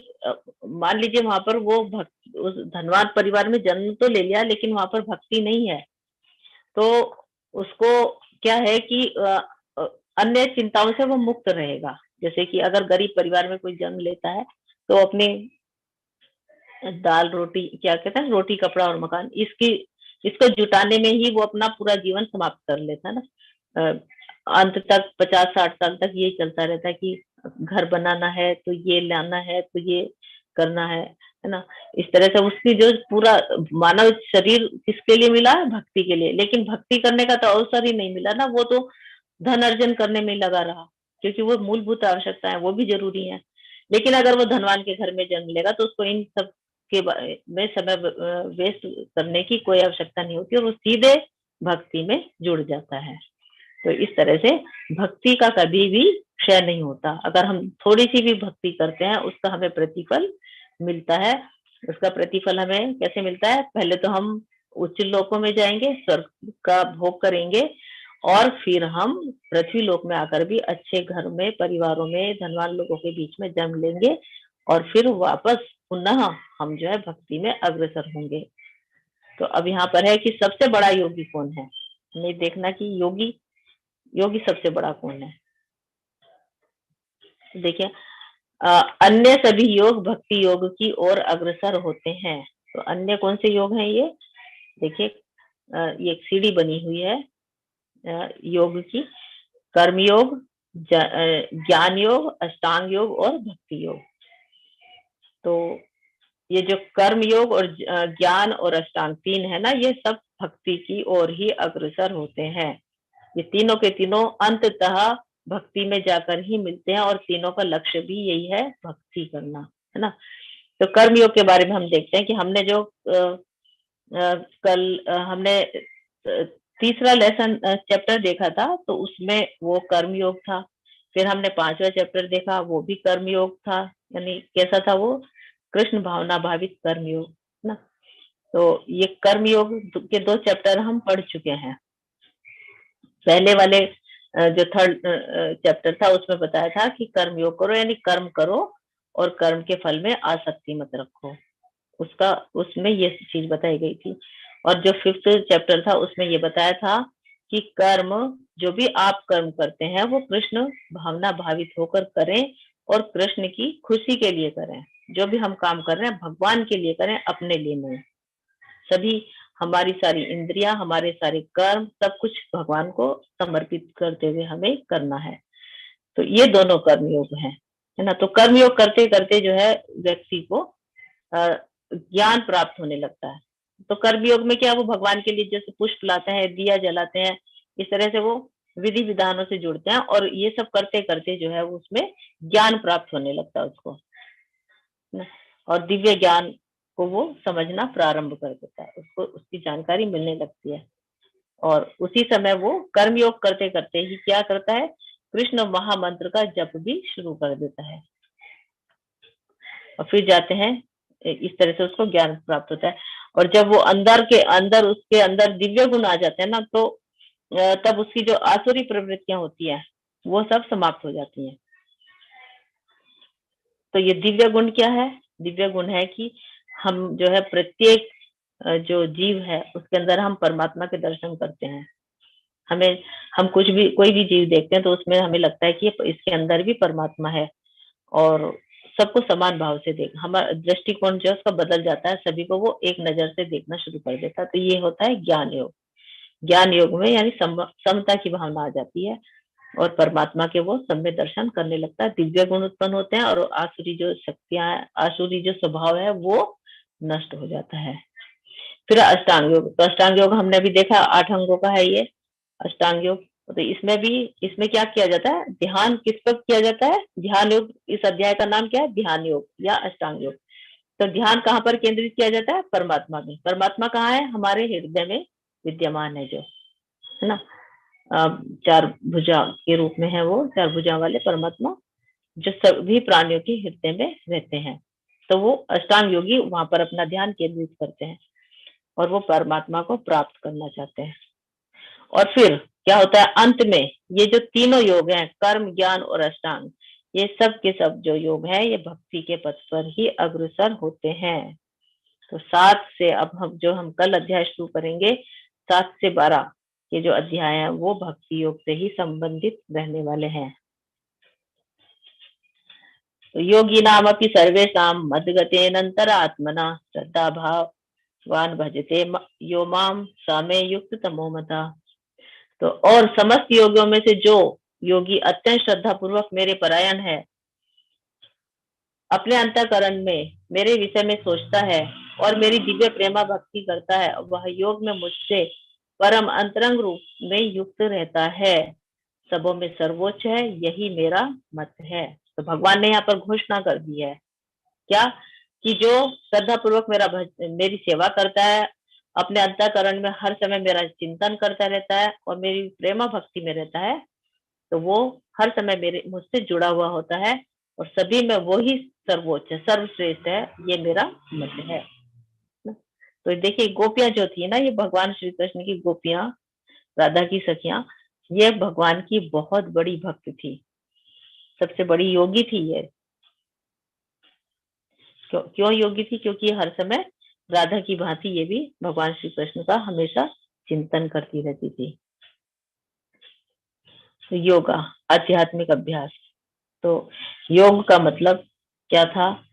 मान लीजिए वहां पर वो उस धनवान परिवार में जन्म तो ले लिया लेकिन वहां पर भक्ति नहीं है, तो उसको क्या है कि अन्य चिंताओं से वो मुक्त रहेगा। जैसे कि अगर गरीब परिवार में कोई जन्म लेता है तो अपने दाल रोटी क्या कहते हैं, रोटी कपड़ा और मकान, इसको जुटाने में ही वो अपना पूरा जीवन समाप्त कर लेता है ना। अंत तक 50-60 साल तक यही चलता रहता है कि घर बनाना है तो ये लाना है तो ये करना है ना। इस तरह से उसकी जो पूरा मानव शरीर किसके लिए मिला है? भक्ति के लिए। लेकिन भक्ति करने का तो अवसर ही नहीं मिला ना, वो तो धन अर्जन करने में लगा रहा, क्योंकि वो मूलभूत आवश्यकताएं वो भी जरूरी है। लेकिन अगर वो धनवान के घर में जन्म लेगा तो उसको इन सब के में समय वेस्ट करने की कोई आवश्यकता नहीं होती और वो सीधे भक्ति में जुड़ जाता है। तो इस तरह से भक्ति का कभी भी क्षय नहीं होता। अगर हम थोड़ी सी भी भक्ति करते हैं उसका हमें प्रतिफल मिलता है। उसका प्रतिफल हमें कैसे मिलता है? पहले तो हम उच्च लोकों में जाएंगे, स्वर्ग का भोग करेंगे, और फिर हम पृथ्वी लोक में आकर भी अच्छे घर में, परिवारों में, धनवान लोगों के बीच में जन्म लेंगे, और फिर वापस पुनः हम जो है भक्ति में अग्रसर होंगे। तो अब यहाँ पर है कि सबसे बड़ा योगी कौन है, हमें देखना कि योगी सबसे बड़ा कौन है। देखिए, अन्य सभी योग भक्ति योग की ओर अग्रसर होते हैं। तो अन्य कौन से योग हैं ये? देखिए, ये एक सीढ़ी बनी हुई है योग की। कर्म योग, ज्ञान योग, अष्टांग योग और भक्ति योग। तो ये जो कर्म योग और ज्ञान और अष्टांग तीन है ना, ये सब भक्ति की ओर ही अग्रसर होते हैं। ये तीनों के तीनों अंततः भक्ति में जाकर ही मिलते हैं और तीनों का लक्ष्य भी यही है, भक्ति करना, है ना। तो कर्म योग के बारे में हम देखते हैं कि हमने जो कल हमने तीसरा लेसन चैप्टर देखा था, तो उसमें वो कर्म योग था। फिर हमने 5वां चैप्टर देखा, वो भी कर्म योग था। यानी कैसा था वो? कृष्ण भावना भावित कर्म योग ना। तो ये कर्म योग के 2 चैप्टर हम पढ़ चुके हैं। पहले वाले जो थर्ड चैप्टर था उसमें बताया था कि कर्म योग करो, यानी कर्म करो और कर्म के फल में आसक्ति मत रखो। उसमें ये चीज बताई गई थी। और जो 5th चैप्टर था उसमें ये बताया था कि कर्म, जो भी आप कर्म करते हैं वो कृष्ण भावना भावित होकर करें और कृष्ण की खुशी के लिए करें। जो भी हम काम कर रहे हैं भगवान के लिए करें, अपने लिए नहीं। सभी हमारी सारी इंद्रियां, हमारे सारे कर्म, सब कुछ भगवान को समर्पित करते हुए हमें करना है। तो ये दोनों कर्म योग है ना। तो कर्म योग करते करते जो है व्यक्ति को ज्ञान प्राप्त होने लगता है। तो कर्म योग में क्या, वो भगवान के लिए जैसे पुष्प लाते हैं, दिया जलाते हैं, इस तरह से वो विधि विधानों से जुड़ते हैं और ये सब करते करते जो है वो उसमें ज्ञान प्राप्त होने लगता है उसको, और दिव्य ज्ञान को वो समझना प्रारंभ कर देता है, उसको उसकी जानकारी मिलने लगती है। और उसी समय वो कर्म योग करते करते ही क्या करता है, कृष्ण महामंत्र का जप भी शुरू कर देता है। और फिर जाते हैं, इस तरह से उसको ज्ञान प्राप्त होता है। और जब वो अंदर के अंदर उसके अंदर दिव्य गुण आ जाते हैं ना, तो तब उसकी जो आसुरी प्रवृत्तियां होती है वो सब समाप्त हो जाती हैं। तो ये दिव्य गुण क्या है? दिव्य गुण है कि हम जो है प्रत्येक जो जीव है उसके अंदर हम परमात्मा के दर्शन करते हैं। हम कोई भी जीव देखते हैं तो उसमें हमें लगता है कि इसके अंदर भी परमात्मा है, और सबको समान भाव से देख, हमारा दृष्टिकोण जो है उसका बदल जाता है, सभी को वो एक नजर से देखना शुरू कर देता है। तो ये होता है ज्ञान योग। ज्ञान योग में यानी समता की भावना आ जाती है और परमात्मा के वो सब में दर्शन करने लगता है, दिव्य गुण उत्पन्न होते हैं और आसुरी जो शक्तियां, आसुरी जो स्वभाव है वो नष्ट हो जाता है। फिर अष्टांग योग। तो अष्टांग योग हमने अभी देखा 8 अंगों का है ये अष्टांग योग। तो इसमें क्या किया जाता है? ध्यान किस पर किया जाता है? ध्यान योग। इस अध्याय का नाम क्या है? ध्यान योग या अष्टांग योग। तो ध्यान कहाँ पर केंद्रित किया जाता है? परमात्मा में। परमात्मा कहाँ है? हमारे हृदय में विद्यमान है, जो है ना, 4 भुजा के रूप में है वो, 4 भुजा वाले परमात्मा जो सभी प्राणियों के हृदय में रहते हैं। तो वो अष्टांग योगी वहां पर अपना ध्यान केंद्रित करते हैं और वो परमात्मा को प्राप्त करना चाहते हैं। और फिर क्या होता है अंत में? ये जो तीनों योग हैं, कर्म ज्ञान और अष्टांग, ये सब के सब जो योग है ये भक्ति के पथ पर ही अग्रसर होते हैं। तो 7 से अब हम कल अध्याय शुरू करेंगे, 7 से 12 ये जो अध्याय है वो भक्ति योग से ही संबंधित रहने वाले हैं। तो योगी नाम अपनी सर्वेशा मदगतेनंतरात्मना श्रद्धा भावान भजते यो माम सामे युक्त तमोमता। तो और समस्त योगियों में से जो योगी अत्यंत श्रद्धा पूर्वक मेरे परायण है, अपने अंतःकरण में मेरे विषय में सोचता है और मेरी दिव्य प्रेमा भक्ति करता है, वह योग में मुझसे परम अंतरंग रूप में युक्त रहता है, सबों में सर्वोच्च है, यही मेरा मत है। तो भगवान ने यहाँ पर घोषणा कर दी है क्या, कि जो श्रद्धा पूर्वक मेरी सेवा करता है, अपने अंतःकरण में हर समय मेरा चिंतन करता रहता है और मेरी प्रेमा भक्ति में रहता है, तो वो हर समय मेरे मुझसे जुड़ा हुआ होता है और सभी में वो ही सर्वोच्च है, सर्वश्रेष्ठ है, ये मेरा मत है। तो देखिए गोपियां जो थी ना, ये भगवान श्री कृष्ण की गोपियां, राधा की सखियां, ये भगवान की बहुत बड़ी भक्त थी, सबसे बड़ी योगी थी ये। क्यों योगी थी? क्योंकि हर समय राधा की भांति ये भी भगवान श्री कृष्ण का हमेशा चिंतन करती रहती थी। तो योगा, आध्यात्मिक अभ्यास। तो योग का मतलब क्या था?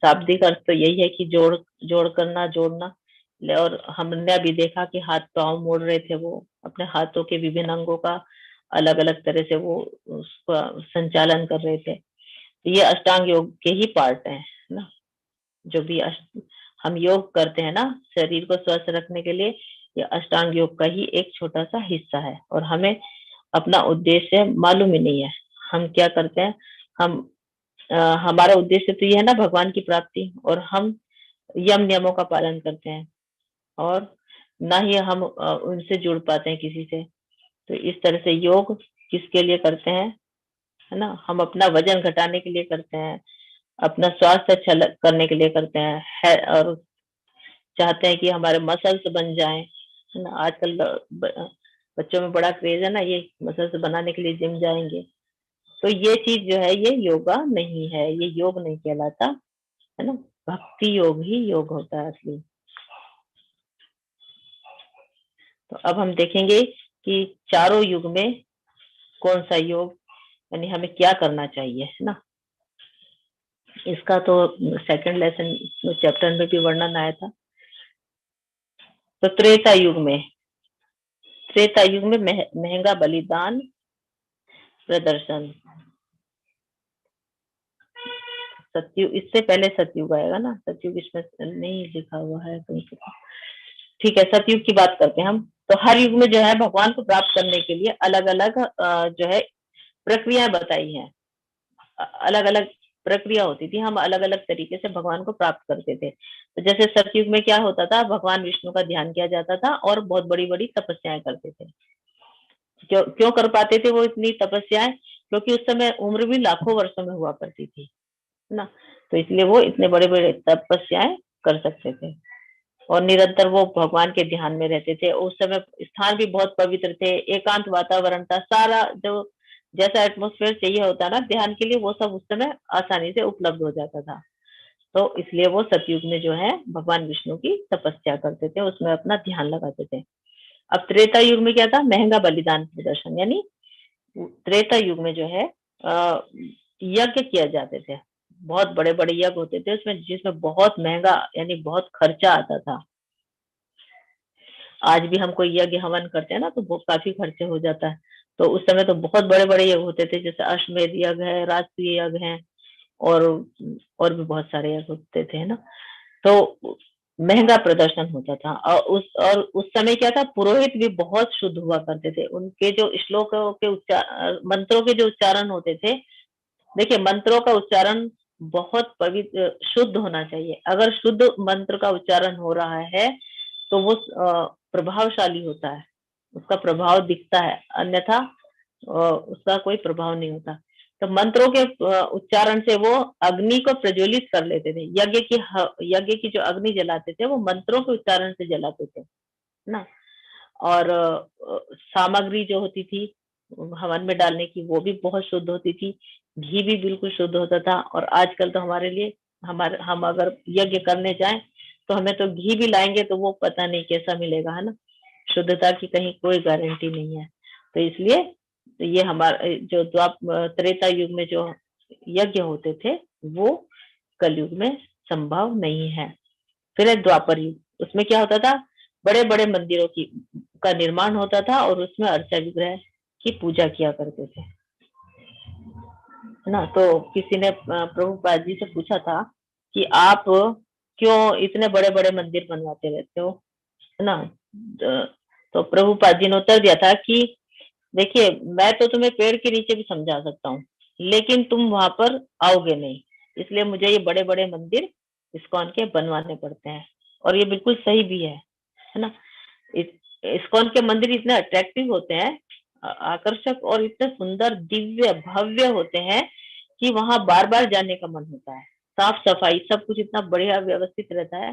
शाब्दिक अर्थ तो यही है कि जोड़ करना, जोड़ना। और हमने अभी देखा कि हाथ पांव मोड़ रहे थे, वो अपने हाथों के विभिन्न अंगों का अलग अलग तरह से वो उसका संचालन कर रहे थे। तो ये अष्टांग योग के ही पार्ट है ना। जो भी हम योग करते हैं ना शरीर को स्वस्थ रखने के लिए, ये अष्टांग योग का ही एक छोटा सा हिस्सा है। और हमें अपना उद्देश्य मालूम ही नहीं है, हम क्या करते हैं। हमारा उद्देश्य तो ये है ना भगवान की प्राप्ति, और हम यम नियमों का पालन करते हैं और ना ही हम उनसे जुड़ पाते हैं किसी से। तो इस तरह से योग किसके लिए करते हैं, है ना? हम अपना वजन घटाने के लिए करते हैं, अपना स्वास्थ्य अच्छा करने के लिए करते हैं, और चाहते हैं कि हमारे मसल्स बन जाएं, है ना? आजकल बच्चों में बड़ा क्रेज है ना, ये मसल्स बनाने के लिए जिम जाएंगे। तो ये चीज जो है ये योगा नहीं है, ये योग नहीं कहलाता, है ना। भक्ति योग ही योग होता है असली। तो अब हम देखेंगे कि चारों युग में कौन सा योग, यानी हमें क्या करना चाहिए, है ना। इसका तो सेकंड लेसन चैप्टर में भी वर्णन आया था। तो त्रेता युग में महंगा बलिदान प्रदर्शन। सतयुग, इससे पहले सतयुग आएगा ना, सतयुग इसमें नहीं लिखा हुआ है कहीं पे। ठीक है, सतयुग की बात करते हैं हम। तो हर युग में जो है भगवान को प्राप्त करने के लिए अलग अलग जो है प्रक्रियाएं बताई हैं। अलग अलग प्रक्रिया होती थी, हम अलग अलग तरीके से भगवान को प्राप्त करते थे। तो जैसे सतयुग में क्या होता था, भगवान विष्णु का ध्यान किया जाता था और बहुत बड़ी बड़ी तपस्याएं करते थे। क्यों कर पाते थे वो इतनी तपस्याएं? क्योंकि उस समय उम्र भी लाखों वर्षों में हुआ करती थी ना, तो इसलिए वो इतने बड़े बड़े तपस्याएं कर सकते थे और निरंतर वो भगवान के ध्यान में रहते थे। उस समय स्थान भी बहुत पवित्र थे, एकांत वातावरण था, सारा जो जैसा एटमोस्फेयर चाहिए होता ना ध्यान के लिए, वो सब उस समय आसानी से उपलब्ध हो जाता था। तो इसलिए वो सतयुग में जो है भगवान विष्णु की तपस्या करते थे, उसमें अपना ध्यान लगाते थे। अब त्रेता युग में क्या था? महंगा बलिदान प्रदर्शन, यानी त्रेता युग में जो है यज्ञ किए जाते थे, बहुत बड़े बड़े यज्ञ होते थे उसमें, जिसमें बहुत महंगा यानी बहुत खर्चा आता था। आज भी हम कोई यज्ञ हवन करते हैं ना तो वो काफी खर्चे हो जाता है। तो उस समय तो बहुत बड़े बड़े यज्ञ होते थे, जैसे अश्वमेध यज्ञ है, राजसूय यज्ञ है, और और भी बहुत सारे यज्ञ होते थे ना। तो महंगा प्रदर्शन होता था। और उस समय क्या था, पुरोहित भी बहुत शुद्ध हुआ करते थे। उनके जो श्लोकों के मंत्रों के जो उच्चारण होते थे, देखिए मंत्रों का उच्चारण बहुत पवित्र शुद्ध होना चाहिए। अगर शुद्ध मंत्र का उच्चारण हो रहा है तो वो प्रभावशाली होता है, उसका प्रभाव दिखता है, अन्यथा उसका कोई प्रभाव नहीं होता। तो मंत्रों के उच्चारण से वो अग्नि को प्रज्वलित कर लेते थे। यज्ञ की जो अग्नि जलाते थे वो मंत्रों के उच्चारण से जलाते थे ना। और सामग्री जो होती थी हवन में डालने की, वो भी बहुत शुद्ध होती थी। घी भी बिल्कुल शुद्ध होता था। और आजकल तो हमारे लिए हम अगर यज्ञ करने जाएं तो हमें तो घी भी लाएंगे तो वो पता नहीं कैसा मिलेगा, है ना। शुद्धता की कहीं कोई गारंटी नहीं है। तो इसलिए तो ये हमारा जो त्रेता युग में जो यज्ञ होते थे वो कलयुग में संभव नहीं है। फिर है द्वापर युग, उसमें क्या होता था, बड़े बड़े मंदिरों की का निर्माण होता था और उसमें अर्चा विग्रह की पूजा किया करते थे, है ना। तो किसी ने प्रभुपाद जी से पूछा था कि आप क्यों इतने बड़े बड़े मंदिर बनवाते रहते हो, है ना। तो प्रभुपाद जी ने उत्तर दिया था कि देखिए मैं तो तुम्हें पेड़ के नीचे भी समझा सकता हूँ, लेकिन तुम वहां पर आओगे नहीं, इसलिए मुझे ये बड़े बड़े मंदिर इस्कॉन के बनवाने पड़ते हैं। और ये बिल्कुल सही भी है ना। इस्कॉन के मंदिर इतने अट्रैक्टिव होते हैं, आकर्षक और इतने सुंदर दिव्य भव्य होते हैं कि वहां बार बार जाने का मन होता है। साफ सफाई सब कुछ इतना बढ़िया व्यवस्थित रहता है।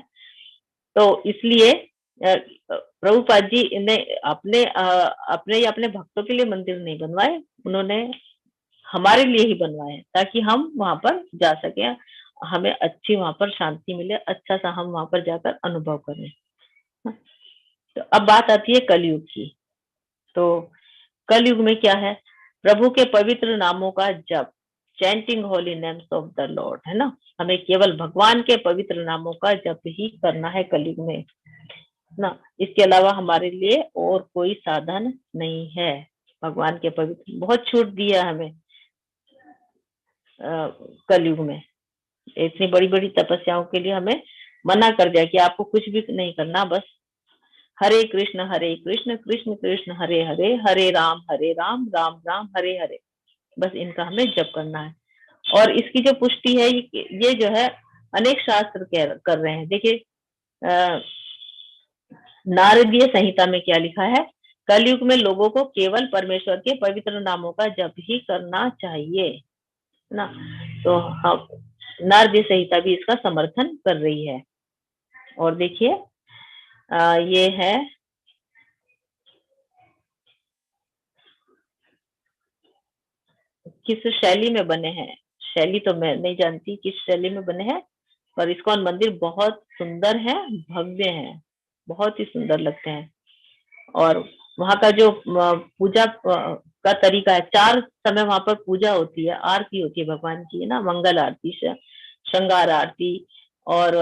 तो इसलिए प्रभुपाद जी ने अपने या अपने भक्तों के लिए मंदिर नहीं बनवाए, उन्होंने हमारे लिए ही बनवाए, ताकि हम वहां पर जा सके, हमें अच्छी वहां पर शांति मिले, अच्छा सा हम वहां पर जाकर अनुभव करें। तो अब बात आती है कलयुग की। तो कलयुग में क्या है, प्रभु के पवित्र नामों का जप, chanting Holi names of the Lord, है ना। हमें केवल भगवान के पवित्र नामों का जप ही करना है कलयुग में ना। इसके अलावा हमारे लिए और कोई साधन नहीं है। भगवान के पवित्र बहुत छूट दिया हमें कलयुग में। इतनी बड़ी बड़ी तपस्याओं के लिए हमें मना कर दिया कि आपको कुछ भी नहीं करना, बस हरे कृष्ण कृष्ण कृष्ण हरे हरे, हरे राम राम राम हरे हरे, बस इनका हमें जप करना है। और इसकी जो पुष्टि है ये जो है अनेक शास्त्र कर रहे हैं। देखिए नारदीय संहिता में क्या लिखा है, कलयुग में लोगों को केवल परमेश्वर के पवित्र नामों का जप ही करना चाहिए ना। तो हम नारदीय संहिता भी इसका समर्थन कर रही है। और देखिए ये है किस शैली में बने हैं, शैली तो मैं नहीं जानती किस शैली में बने हैं, पर इस्कॉन मंदिर बहुत सुंदर है, भव्य है, बहुत ही सुंदर लगते हैं। और वहां का जो पूजा का तरीका है, 4 समय वहां पर पूजा होती है, आरती होती है भगवान की, है ना। मंगल आरती, श्रृंगार आरती और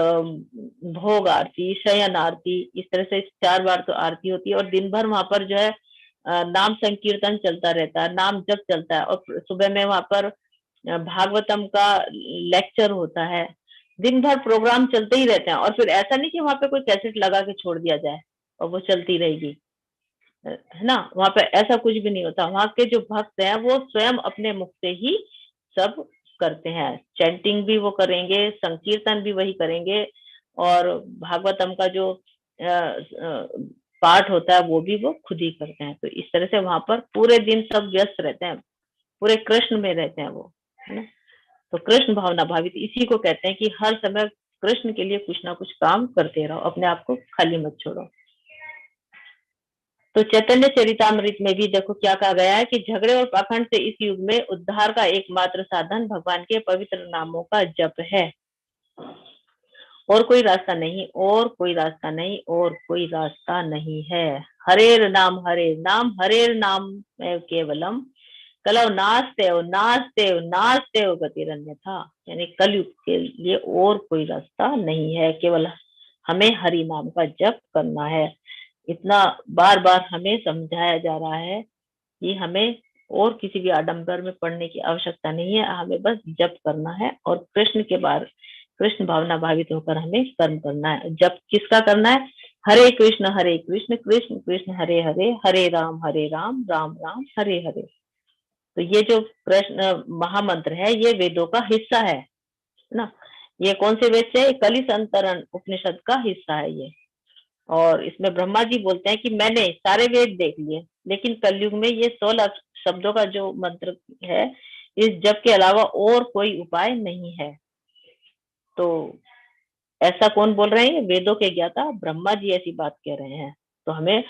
भोग आरती, शयन आरती, इस तरह से 4 बार तो आरती होती है। और दिन भर वहां पर जो है नाम संकीर्तन चलता रहता है, नाम जप चलता है। और सुबह में वहां पर भागवतम का लेक्चर होता है, दिन भर प्रोग्राम चलते ही रहते हैं। और फिर ऐसा नहीं कि वहां पे कोई कैसेट लगा के छोड़ दिया जाए और वो चलती रहेगी, है ना। वहां पे ऐसा कुछ भी नहीं होता। वहां के जो भक्त हैं वो स्वयं अपने मुख से ही सब करते हैं, चैंटिंग भी वो करेंगे, संकीर्तन भी वही करेंगे, और भागवतम का जो पाठ होता है वो भी वो खुद ही करते हैं। तो इस तरह से वहां पर पूरे दिन सब व्यस्त रहते हैं, पूरे कृष्ण में रहते हैं वो, है ना। तो कृष्ण भावना भावित इसी को कहते हैं कि हर समय कृष्ण के लिए कुछ ना कुछ काम करते रहो, अपने आप को खाली मत छोड़ो। तो चैतन्य चरितामृत में भी देखो क्या कहा गया है कि झगड़े और पाखंड से इस युग में उद्धार का एकमात्र साधन भगवान के पवित्र नामों का जप है, और कोई रास्ता नहीं, और कोई रास्ता नहीं, और कोई रास्ता नहीं है। हरेर नाम हरेर नाम केवलम, कलौ नास्तेव नास्तेव नास्तेव गतिरन्य था। यानी कलयुग के लिए और कोई रास्ता नहीं है, केवल हमें हरि नाम का जप करना है। इतना बार बार हमें समझाया जा रहा है कि हमें और किसी भी आडंबर में पड़ने की आवश्यकता नहीं है, हमें बस जप करना है और कृष्ण के बारे, कृष्ण भावना भावित होकर हमें कर्म करना है। जप किसका करना है, हरे कृष्ण कृष्ण कृष्ण हरे हरे, हरे राम राम राम हरे हरे। तो ये जो कृष्ण महामंत्र है ये वेदों का हिस्सा है ना। ये कौन से वेद से, कलि संतरण उपनिषद का हिस्सा है ये। और इसमें ब्रह्मा जी बोलते हैं कि मैंने सारे वेद देख लिए, लेकिन कलयुग में ये 16 शब्दों का जो मंत्र है, इस जप के अलावा और कोई उपाय नहीं है। तो ऐसा कौन बोल रहे हैं, वेदों के ज्ञाता ब्रह्मा जी ऐसी बात कह रहे हैं। तो हमें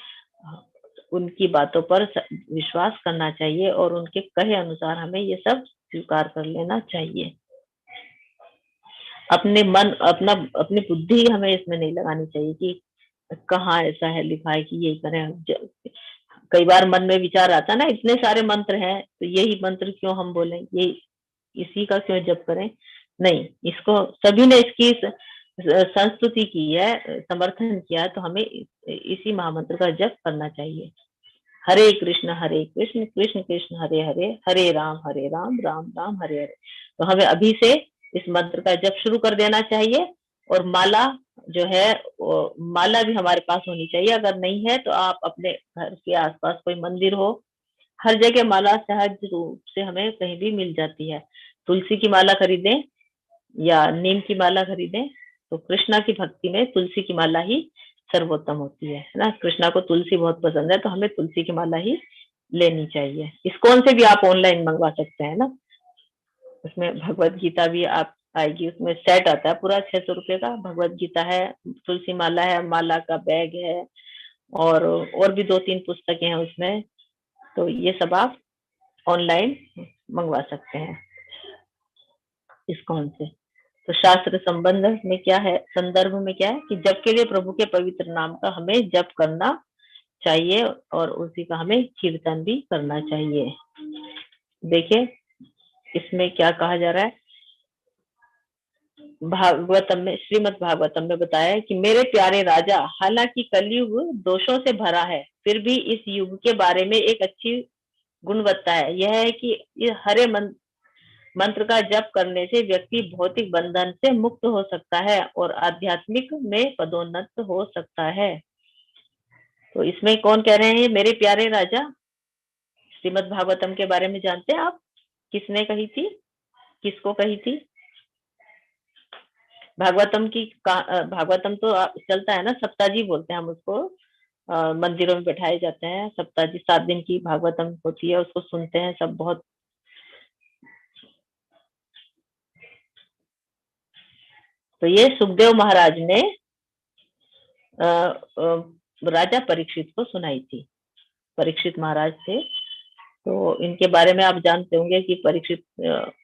उनकी बातों पर विश्वास करना चाहिए और उनके कहे अनुसार हमें ये सब स्वीकार कर लेना चाहिए। अपने मन अपनी बुद्धि हमें इसमें नहीं लगानी चाहिए कि कहाँ ऐसा है लिखा है कि यही करें। कई बार मन में विचार आता है ना, इतने सारे मंत्र हैं तो यही मंत्र क्यों हम बोलें, ये इसी का क्यों जप करें। नहीं, इसको सभी ने इसकी संस्तुति की है, समर्थन किया है, तो हमें इसी महामंत्र का जप करना चाहिए। हरे कृष्ण कृष्ण कृष्ण हरे हरे, हरे राम राम राम हरे हरे। तो हमें अभी से इस मंत्र का जप शुरू कर देना चाहिए। और माला जो है माला भी हमारे पास होनी चाहिए। अगर नहीं है तो आप अपने घर के आसपास कोई मंदिर हो हर जगह माला सहज रूप से हमें कहीं भी मिल जाती है। तुलसी की माला खरीदें या नीम की माला खरीदें, तो कृष्णा की भक्ति में तुलसी की माला ही सर्वोत्तम होती है ना। कृष्णा को तुलसी बहुत पसंद है, तो हमें तुलसी की माला ही लेनी चाहिए। इस्कॉन से भी आप ऑनलाइन मंगवा सकते हैं ना, उसमें भगवत गीता भी आप आएगी, उसमें सेट आता है पूरा 600 रुपये का। भगवत गीता है, तुलसी माला है, माला का बैग है, और भी 2-3 पुस्तकें हैं उसमें। तो ये सब आप ऑनलाइन मंगवा सकते हैं इस्कॉन से। तो शास्त्र संबंध में क्या है, संदर्भ में क्या है कि जप के लिए प्रभु के पवित्र नाम का हमें जप करना चाहिए और उसी का हमें कीर्तन भी करना चाहिए। देखिए इसमें क्या कहा जा रहा है, भागवतम में, श्रीमद् भागवतम में बताया है कि मेरे प्यारे राजा, हालांकि कलयुग दोषों से भरा है, फिर भी इस युग के बारे में एक अच्छी गुणवत्ता है। यह है कि हरे मंत्र का जप करने से व्यक्ति भौतिक बंधन से मुक्त हो सकता है और आध्यात्मिक में पदोन्नत हो सकता है। तो इसमें कौन कह रहे हैं, मेरे प्यारे राजा। श्रीमद् भागवतम के बारे में जानते हैं आप, किसने कही थी, किसको कही थी भागवतम की? भागवतम तो चलता है ना, सप्ताजी बोलते हैं हम उसको। मंदिरों में बैठाए जाते हैं सप्ताजी, 7 दिन की भागवतम होती है, उसको सुनते हैं सब बहुत। तो ये सुखदेव महाराज ने राजा परीक्षित को सुनाई थी। परीक्षित महाराज थे, तो इनके बारे में आप जानते होंगे कि परीक्षित,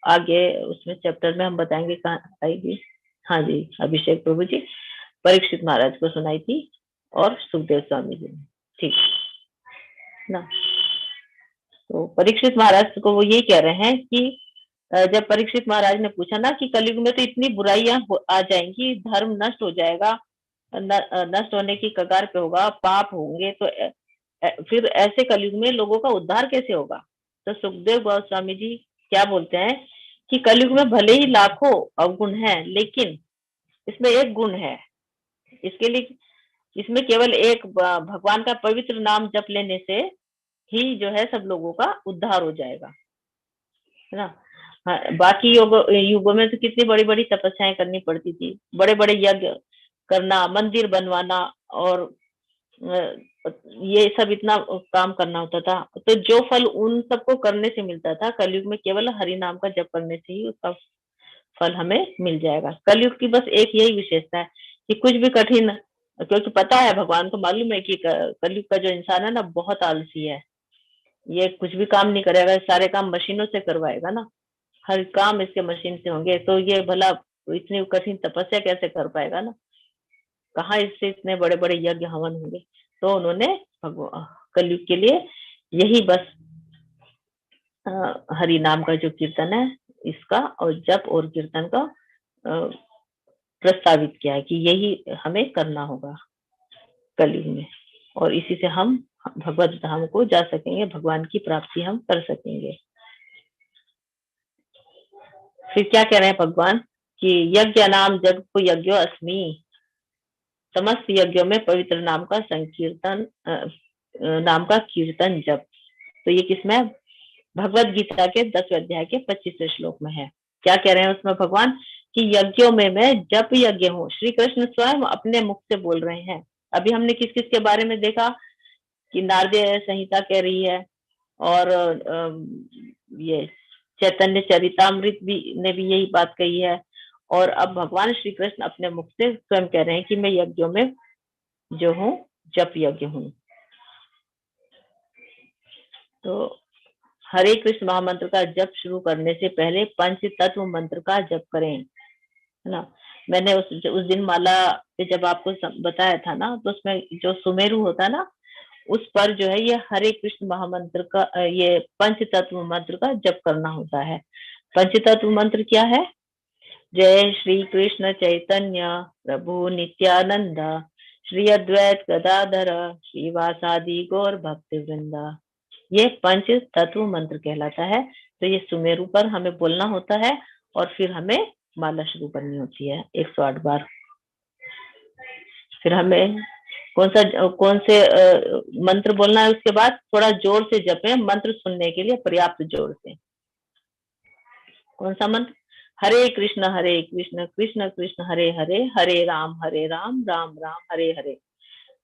आगे उसमें चैप्टर में हम बताएंगे कहाँ आएगी। हाँ जी, अभिषेक प्रभु जी परीक्षित महाराज को सुनाई थी और सुखदेव स्वामी जी ने, ठीक ना। तो परीक्षित महाराज को वो ये कह रहे हैं कि जब परीक्षित महाराज ने पूछा ना कि कलयुग में तो इतनी बुराइयां आ जाएंगी, धर्म नष्ट हो जाएगा, नष्ट होने की कगार पे होगा, पाप होंगे, तो फिर ऐसे कलयुग में लोगों का उद्धार कैसे होगा? तो सुखदेव गोस्वामी जी क्या बोलते हैं कि कलयुग में भले ही लाखों अवगुण हैं, लेकिन इसमें एक गुण है, इसके लिए इसमें केवल एक भगवान का पवित्र नाम जप लेने से ही जो है सब लोगों का उद्धार हो जाएगा, है ना। हाँ, बाकी युगों में तो कितनी बड़ी बड़ी तपस्याएं करनी पड़ती थी, बड़े बड़े यज्ञ करना, मंदिर बनवाना, और ये सब इतना काम करना होता था। तो जो फल उन सबको करने से मिलता था, कलयुग में केवल हरि नाम का जप करने से ही उसका फल हमें मिल जाएगा। कलयुग की बस एक यही विशेषता है कि कुछ भी कठिन, क्योंकि पता है, भगवान को मालूम है कि कलयुग का जो इंसान है ना बहुत आलसी है, ये कुछ भी काम नहीं करेगा, सारे काम मशीनों से करवाएगा ना, हर काम इसके मशीन से होंगे, तो ये भला इतनी कठिन तपस्या कैसे कर पाएगा ना, कहाँ इससे इतने बड़े बड़े यज्ञ हवन होंगे। तो उन्होंने कलयुग के लिए यही बस हरि नाम का जो कीर्तन है इसका, और जप और कीर्तन का प्रस्तावित किया है कि यही हमें करना होगा कलयुग में, और इसी से हम भगवत धाम को जा सकेंगे, भगवान की प्राप्ति हम कर सकेंगे। फिर क्या कह रहे हैं भगवान कि यज्ञ नाम जग को यज्ञो अस्मि, समस्त यज्ञों में पवित्र नाम का संकीर्तन, नाम का कीर्तन जप। तो ये किसमें, भगवत गीता के 10वें अध्याय के 25वें श्लोक में है। क्या कह रहे हैं उसमें भगवान कि यज्ञों में मैं जप यज्ञ हूँ। श्री कृष्ण स्वयं अपने मुख से बोल रहे हैं। अभी हमने किस किस के बारे में देखा कि नारदीय संहिता कह रही है, और ये चैतन्य चरितामृत ने भी यही बात कही है, और अब भगवान श्री कृष्ण अपने मुख से स्वयं कह रहे हैं कि मैं यज्ञों में जो हूँ जप यज्ञ हूँ। तो हरे कृष्ण महामंत्र का जप शुरू करने से पहले पंच तत्व मंत्र का जप करें, है ना। मैंने उस दिन माला पे जब आपको बताया था ना, तो उसमें जो सुमेरु होता है ना, उस पर जो है ये हरे कृष्ण महामंत्र का, ये पंच तत्व मंत्र का जप करना होता है। पंच तत्व मंत्र क्या है? जय श्री कृष्ण चैतन्य प्रभु नित्यानंद, श्री अद्वैत गदाधर श्रीवासादि गौर भक्ति वृंदा, ये पंच तत्व मंत्र कहलाता है। तो ये सुमेरु पर हमें बोलना होता है, और फिर हमें माला शुरू करनी होती है 108 बार। फिर हमें कौन से मंत्र बोलना है, उसके बाद थोड़ा जोर से जपें, मंत्र सुनने के लिए पर्याप्त जोर से। कौन सा मंत्र? हरे कृष्ण कृष्ण कृष्ण हरे हरे, हरे राम राम राम हरे हरे।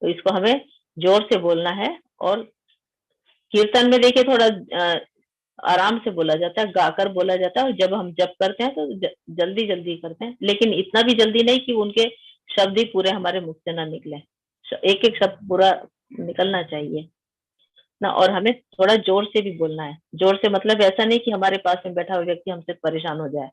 तो इसको हमें जोर से बोलना है। और कीर्तन में देखिए थोड़ा आराम से बोला जाता है, गाकर बोला जाता है। और जब हम जप करते हैं तो जल्दी जल्दी करते हैं, लेकिन इतना भी जल्दी नहीं कि उनके शब्द ही पूरे हमारे मुख से ना निकले। एक एक शब्द पूरा निकलना चाहिए ना। और हमें थोड़ा जोर से भी बोलना है। जोर से मतलब ऐसा नहीं कि हमारे पास में बैठा हुआ व्यक्ति हमसे परेशान हो जाए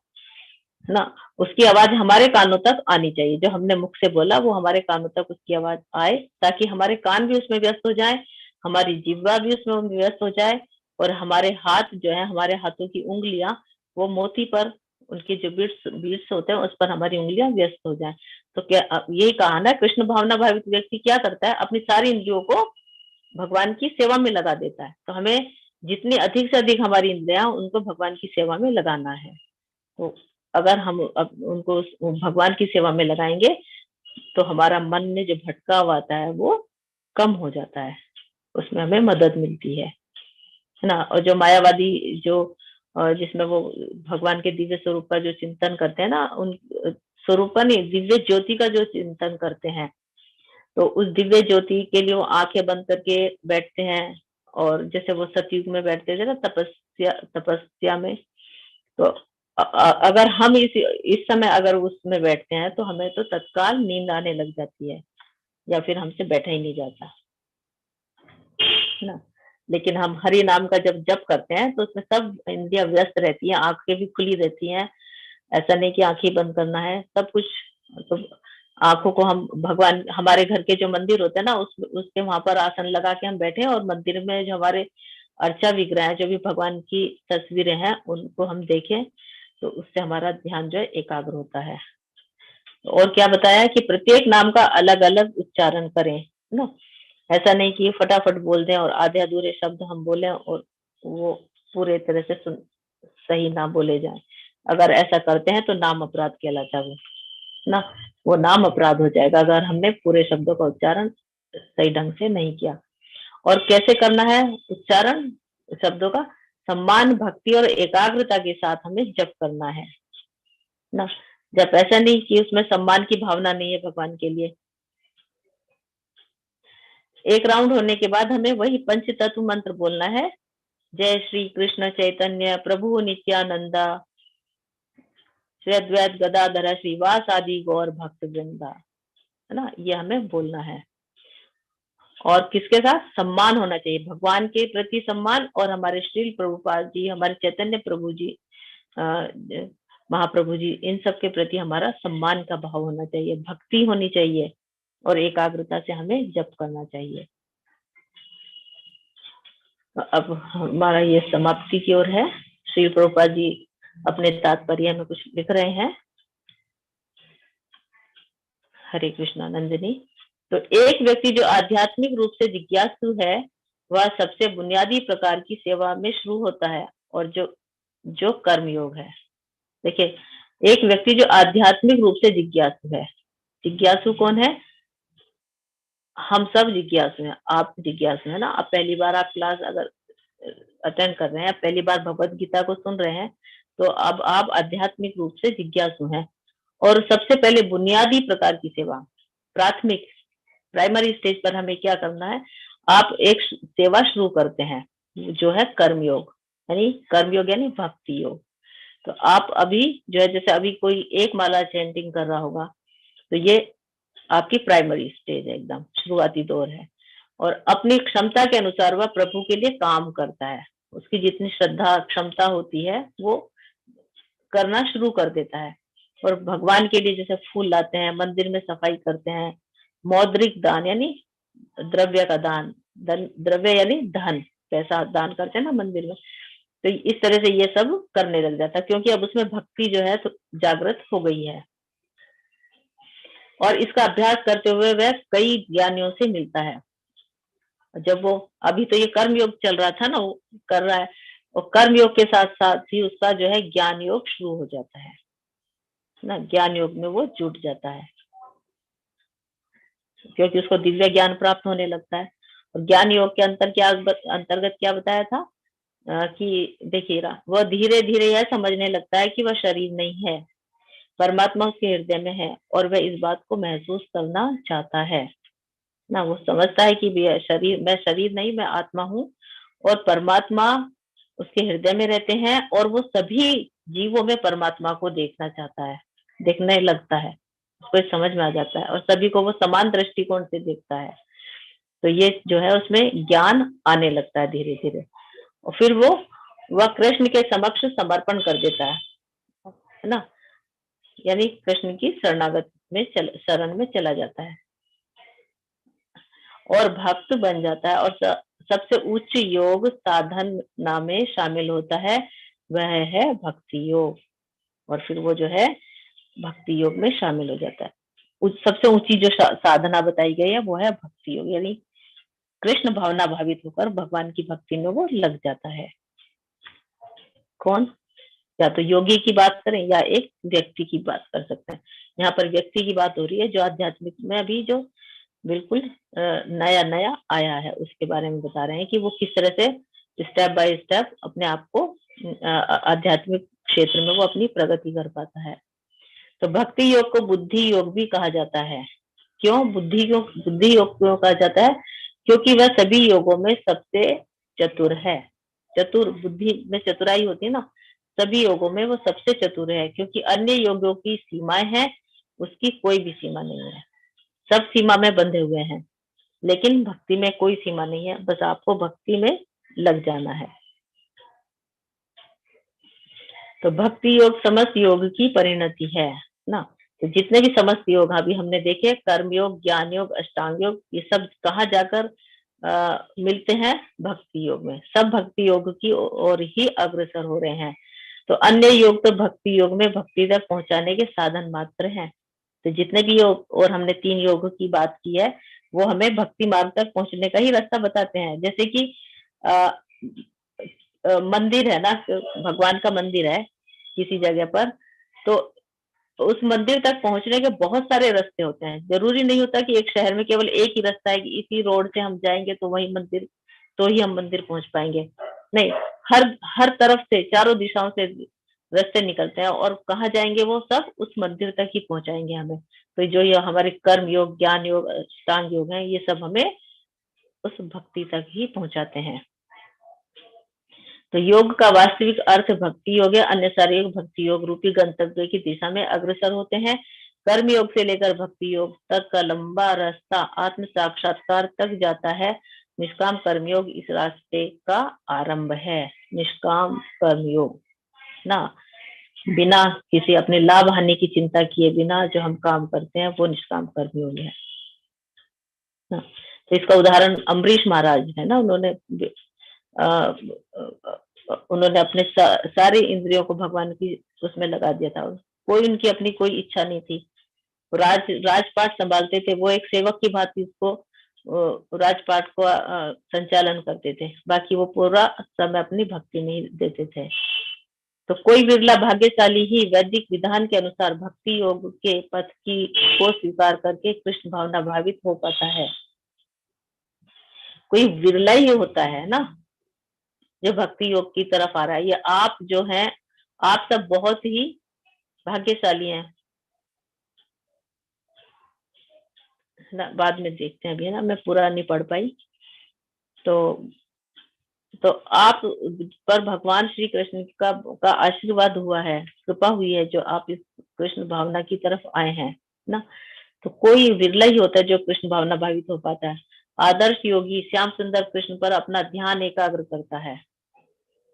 ना। उसकी आवाज हमारे कानों तक आनी चाहिए। जो हमने मुख से बोला वो हमारे कानों तक उसकी आवाज आए, ताकि हमारे कान भी उसमें व्यस्त हो जाए, हमारी जिह्वा भी उसमें व्यस्त हो जाए, और हमारे हाथ जो है, हमारे हाथों की उंगलियां वो मोती पर, उनके जो बीट्स बीट्स होते हैं उस पर हमारी उंगलियां व्यस्त हो जाए। तो क्या यही कहा ना, कृष्ण भावना भावित व्यक्ति क्या करता है, अपनी सारी इंद्रियों को भगवान की सेवा में लगा देता है। तो हमें जितनी अधिक से अधिक हमारी इंद्रियां उनको भगवान की सेवा में लगाना है। तो अगर हम उनको भगवान की सेवा में लगाएंगे तो हमारा मन में जो भटकाव आता है वो कम हो जाता है, उसमें हमें मदद मिलती है ना। और जो मायावादी जो जिसमें वो भगवान के दिव्य स्वरूप का जो चिंतन करते हैं ना, उन स्वरूप का नहीं, दिव्य ज्योति का जो चिंतन करते हैं, तो उस दिव्य ज्योति के लिए वो आंखें बंद करके बैठते हैं। और जैसे वो सतयुग में बैठते थे ना, तपस्या तपस्या में, तो अगर हम इस समय अगर उसमें बैठते हैं तो हमें तो तत्काल नींद आने लग जाती है, या फिर हमसे बैठा ही नहीं जाता ना। लेकिन हम हरि नाम का जब जप करते हैं तो उसमें सब इंद्रियां व्यस्त रहती हैं, आंखें भी खुली रहती हैं। ऐसा नहीं कि आंखें बंद करना है, सब कुछ। तो आंखों को हम भगवान, हमारे घर के जो मंदिर होते हैं ना, उसके वहां पर आसन लगा के हम बैठे, और मंदिर में जो हमारे अर्चा विग्रह है, जो भी भगवान की तस्वीरें हैं, उनको हम देखें, तो उससे हमारा ध्यान जो है एकाग्र होता है। और क्या बताया कि प्रत्येक नाम का अलग अलग उच्चारण करें ना। ऐसा नहीं कि फटाफट बोल दें और आधे अधूरे शब्द हम बोले और वो पूरे तरह से सही ना बोले जाए। अगर ऐसा करते हैं तो नाम अपराध कहलाता है वो ना। वो नाम अपराध हो जाएगा अगर हमने पूरे शब्दों का उच्चारण सही ढंग से नहीं किया। और कैसे करना है उच्चारण शब्दों का? सम्मान, भक्ति और एकाग्रता के साथ हमें जप करना है ना। जब ऐसा नहीं कि उसमें सम्मान की भावना नहीं है भगवान के लिए। एक राउंड होने के बाद हमें वही पंच तत्व मंत्र बोलना है। जय श्री कृष्ण चैतन्य प्रभु नित्यानंदा, श्री अद्वैत गदाधर श्रीवास आदि गौर भक्त वृंदा, है ना। ये हमें बोलना है। और किसके साथ सम्मान होना चाहिए? भगवान के प्रति सम्मान, और हमारे श्री प्रभुपाद जी, हमारे चैतन्य प्रभु जी, महाप्रभु जी, इन सब के प्रति हमारा सम्मान का भाव होना चाहिए, भक्ति होनी चाहिए, और एकाग्रता से हमें जप करना चाहिए। अब हमारा ये समाप्ति की ओर है। श्री प्रभुपाद जी अपने तात्पर्य में कुछ लिख रहे हैं। हरे कृष्णा नंदिनी। तो एक व्यक्ति जो आध्यात्मिक रूप से जिज्ञासु है, वह सबसे बुनियादी प्रकार की सेवा में शुरू होता है, और जो कर्म योग है। देखिए, एक व्यक्ति जो आध्यात्मिक रूप से जिज्ञासु है, जिज्ञासु कौन है? हम सब जिज्ञासु हैं। आप जिज्ञासु है ना। आप पहली बार आप क्लास अगर अटेंड कर रहे हैं, पहली बार भगवत गीता को सुन रहे हैं, तो अब आप आध्यात्मिक रूप से जिज्ञासु हैं। और सबसे पहले बुनियादी प्रकार की सेवा, प्राथमिक प्राइमरी स्टेज पर हमें क्या करना है? आप एक सेवा शुरू करते हैं जो है कर्मयोग, यानी भक्ति योग। तो आप अभी जो है, जैसे अभी कोई एक माला चैंटिंग कर रहा होगा, तो ये आपकी प्राइमरी स्टेज है, एकदम शुरुआती दौर है। और अपनी क्षमता के अनुसार वह प्रभु के लिए काम करता है। उसकी जितनी श्रद्धा क्षमता होती है वो करना शुरू कर देता है। और भगवान के लिए जैसे फूल लाते हैं, मंदिर में सफाई करते हैं, मौद्रिक दान यानी द्रव्य का दान, द्रव्य यानी धन, पैसा दान करते हैं ना मंदिर में, तो इस तरह से ये सब करने लग जाता है, क्योंकि अब उसमें भक्ति जो है तो जागृत हो गई है। और इसका अभ्यास करते हुए वह कई ज्ञानियों से मिलता है। जब वो, अभी तो ये कर्म योग चल रहा था ना, वो कर रहा है, और कर्म योग के साथ साथ ही उसका जो है ज्ञान योग शुरू हो जाता है ना। ज्ञान योग में वो जुट जाता है। क्योंकि उसको दिव्य ज्ञान प्राप्त होने लगता है। और ज्ञान योग के अंतर्गत क्या बताया था कि देखिएगा, वह धीरे धीरे यह समझने लगता है कि वह शरीर नहीं है, परमात्मा उसके हृदय में है और वह इस बात को महसूस करना चाहता है ना। वो समझता है कि मैं शरीर नहीं, मैं आत्मा हूँ और परमात्मा उसके हृदय में रहते हैं, और वो सभी जीवों में परमात्मा को देखना चाहता है, देखने लगता है, उसको समझ में आ जाता है और सभी को वो समान दृष्टिकोण से देखता है। तो ये जो है उसमें ज्ञान आने लगता है धीरे धीरे, और फिर वह कृष्ण के समक्ष समर्पण कर देता है ना, यानी कृष्ण की शरण में चला जाता है और भक्त बन जाता है। और सबसे उच्च योग साधना में शामिल होता है, वह है भक्ति योग। और फिर वो जो है भक्ति योग में शामिल हो जाता है। सबसे ऊंची जो साधना बताई गई है वो है भक्ति योग, यानी कृष्ण भावना भावित होकर भगवान की भक्ति में वो लग जाता है। कौन? या तो योगी की बात करें या एक व्यक्ति की बात कर सकते हैं। यहाँ पर व्यक्ति की बात हो रही है जो आध्यात्मिक में अभी जो बिल्कुल नया नया आया है, उसके बारे में बता रहे हैं कि वो किस तरह से स्टेप बाय स्टेप अपने आप को आध्यात्मिक क्षेत्र में वो अपनी प्रगति कर पाता है। तो भक्ति योग को बुद्धि योग भी कहा जाता है। क्यों बुद्धि योग क्यों कहा जाता है? क्योंकि वह सभी योगों में सबसे चतुर है। चतुर, बुद्धि में चतुराई होती है ना, सभी योगों में वो सबसे चतुर है, क्योंकि अन्य योगों की सीमाएं हैं, उसकी कोई भी सीमा नहीं है। सब सीमा में बंधे हुए हैं, लेकिन भक्ति में कोई सीमा नहीं है, बस आपको भक्ति में लग जाना है। तो भक्ति योग समस्त योग की परिणति है ना। तो जितने भी समस्त योग अभी हमने देखे, कर्म योग, ज्ञान योग, अष्टांग योग, ये सब कहाँ जाकर मिलते हैं? भक्ति योग में। सब भक्ति योग की ओर ही अग्रसर हो रहे हैं। तो अन्य योग तो भक्ति योग में भक्ति तक पहुंचाने के साधन मात्र हैं। तो जितने भी योग, और हमने 3 योग की बात की है, वो हमें भक्ति मार्ग तक पहुंचने का ही रास्ता बताते हैं। जैसे कि मंदिर है ना, भगवान का मंदिर है किसी जगह पर, तो उस मंदिर तक पहुंचने के बहुत सारे रास्ते होते हैं। जरूरी नहीं होता कि एक शहर में केवल एक ही रास्ता है कि इसी रोड से हम जाएंगे तो वही मंदिर, तो ही हम मंदिर पहुंच पाएंगे। नहीं, हर तरफ से, चारों दिशाओं से रास्ते निकलते हैं, और कहाँ जाएंगे? वो सब उस मंदिर तक ही पहुंचाएंगे हमें। तो जो ये हमारे कर्म योग, ज्ञान योग, अष्टांग योग है, ये सब हमें उस भक्ति तक ही पहुंचाते हैं। तो योग का वास्तविक अर्थ भक्ति योग है। अन्य सारे योग भक्ति योग रूपी गंतव्य की दिशा में अग्रसर होते हैं। कर्म योग से लेकर भक्ति योग तक का लंबा रास्ता आत्म साक्षात्कार तक जाता है। निष्काम कर्म योग इस रास्ते का आरंभ है। निष्काम कर्म योग ना, बिना किसी अपने लाभ हानि की चिंता किए बिना जो हम काम करते हैं, वो निष्काम कर्म योग है ना। तो इसका उदाहरण अम्बरीश महाराज है ना, उन्होंने अपने सारे इंद्रियों को भगवान की उसमें लगा दिया था। कोई उनकी अपनी कोई इच्छा नहीं थी। राजपाट संभालते थे, वो एक सेवक की भांति उसको राजपाट को संचालन करते थे, बाकी वो पूरा समय अपनी भक्ति में देते थे। तो कोई विरला भाग्यशाली ही वैदिक विधान के अनुसार भक्ति योग के पथ को स्वीकार करके कृष्ण भावना भावित हो पाता है। कोई विरला ही होता है ना जो भक्ति योग की तरफ आ रहा है। ये आप जो हैं, आप सब बहुत ही भाग्यशाली हैं ना। बाद में देखते हैं अभी, है ना, मैं पूरा नहीं पढ़ पाई। तो आप पर भगवान श्री कृष्ण का आशीर्वाद हुआ है, कृपा हुई है, जो आप इस कृष्ण भावना की तरफ आए हैं ना। तो कोई विरला ही होता है जो कृष्ण भावना भावित हो पाता है। आदर्श योगी श्याम सुंदर कृष्ण पर अपना ध्यान एकाग्र करता है।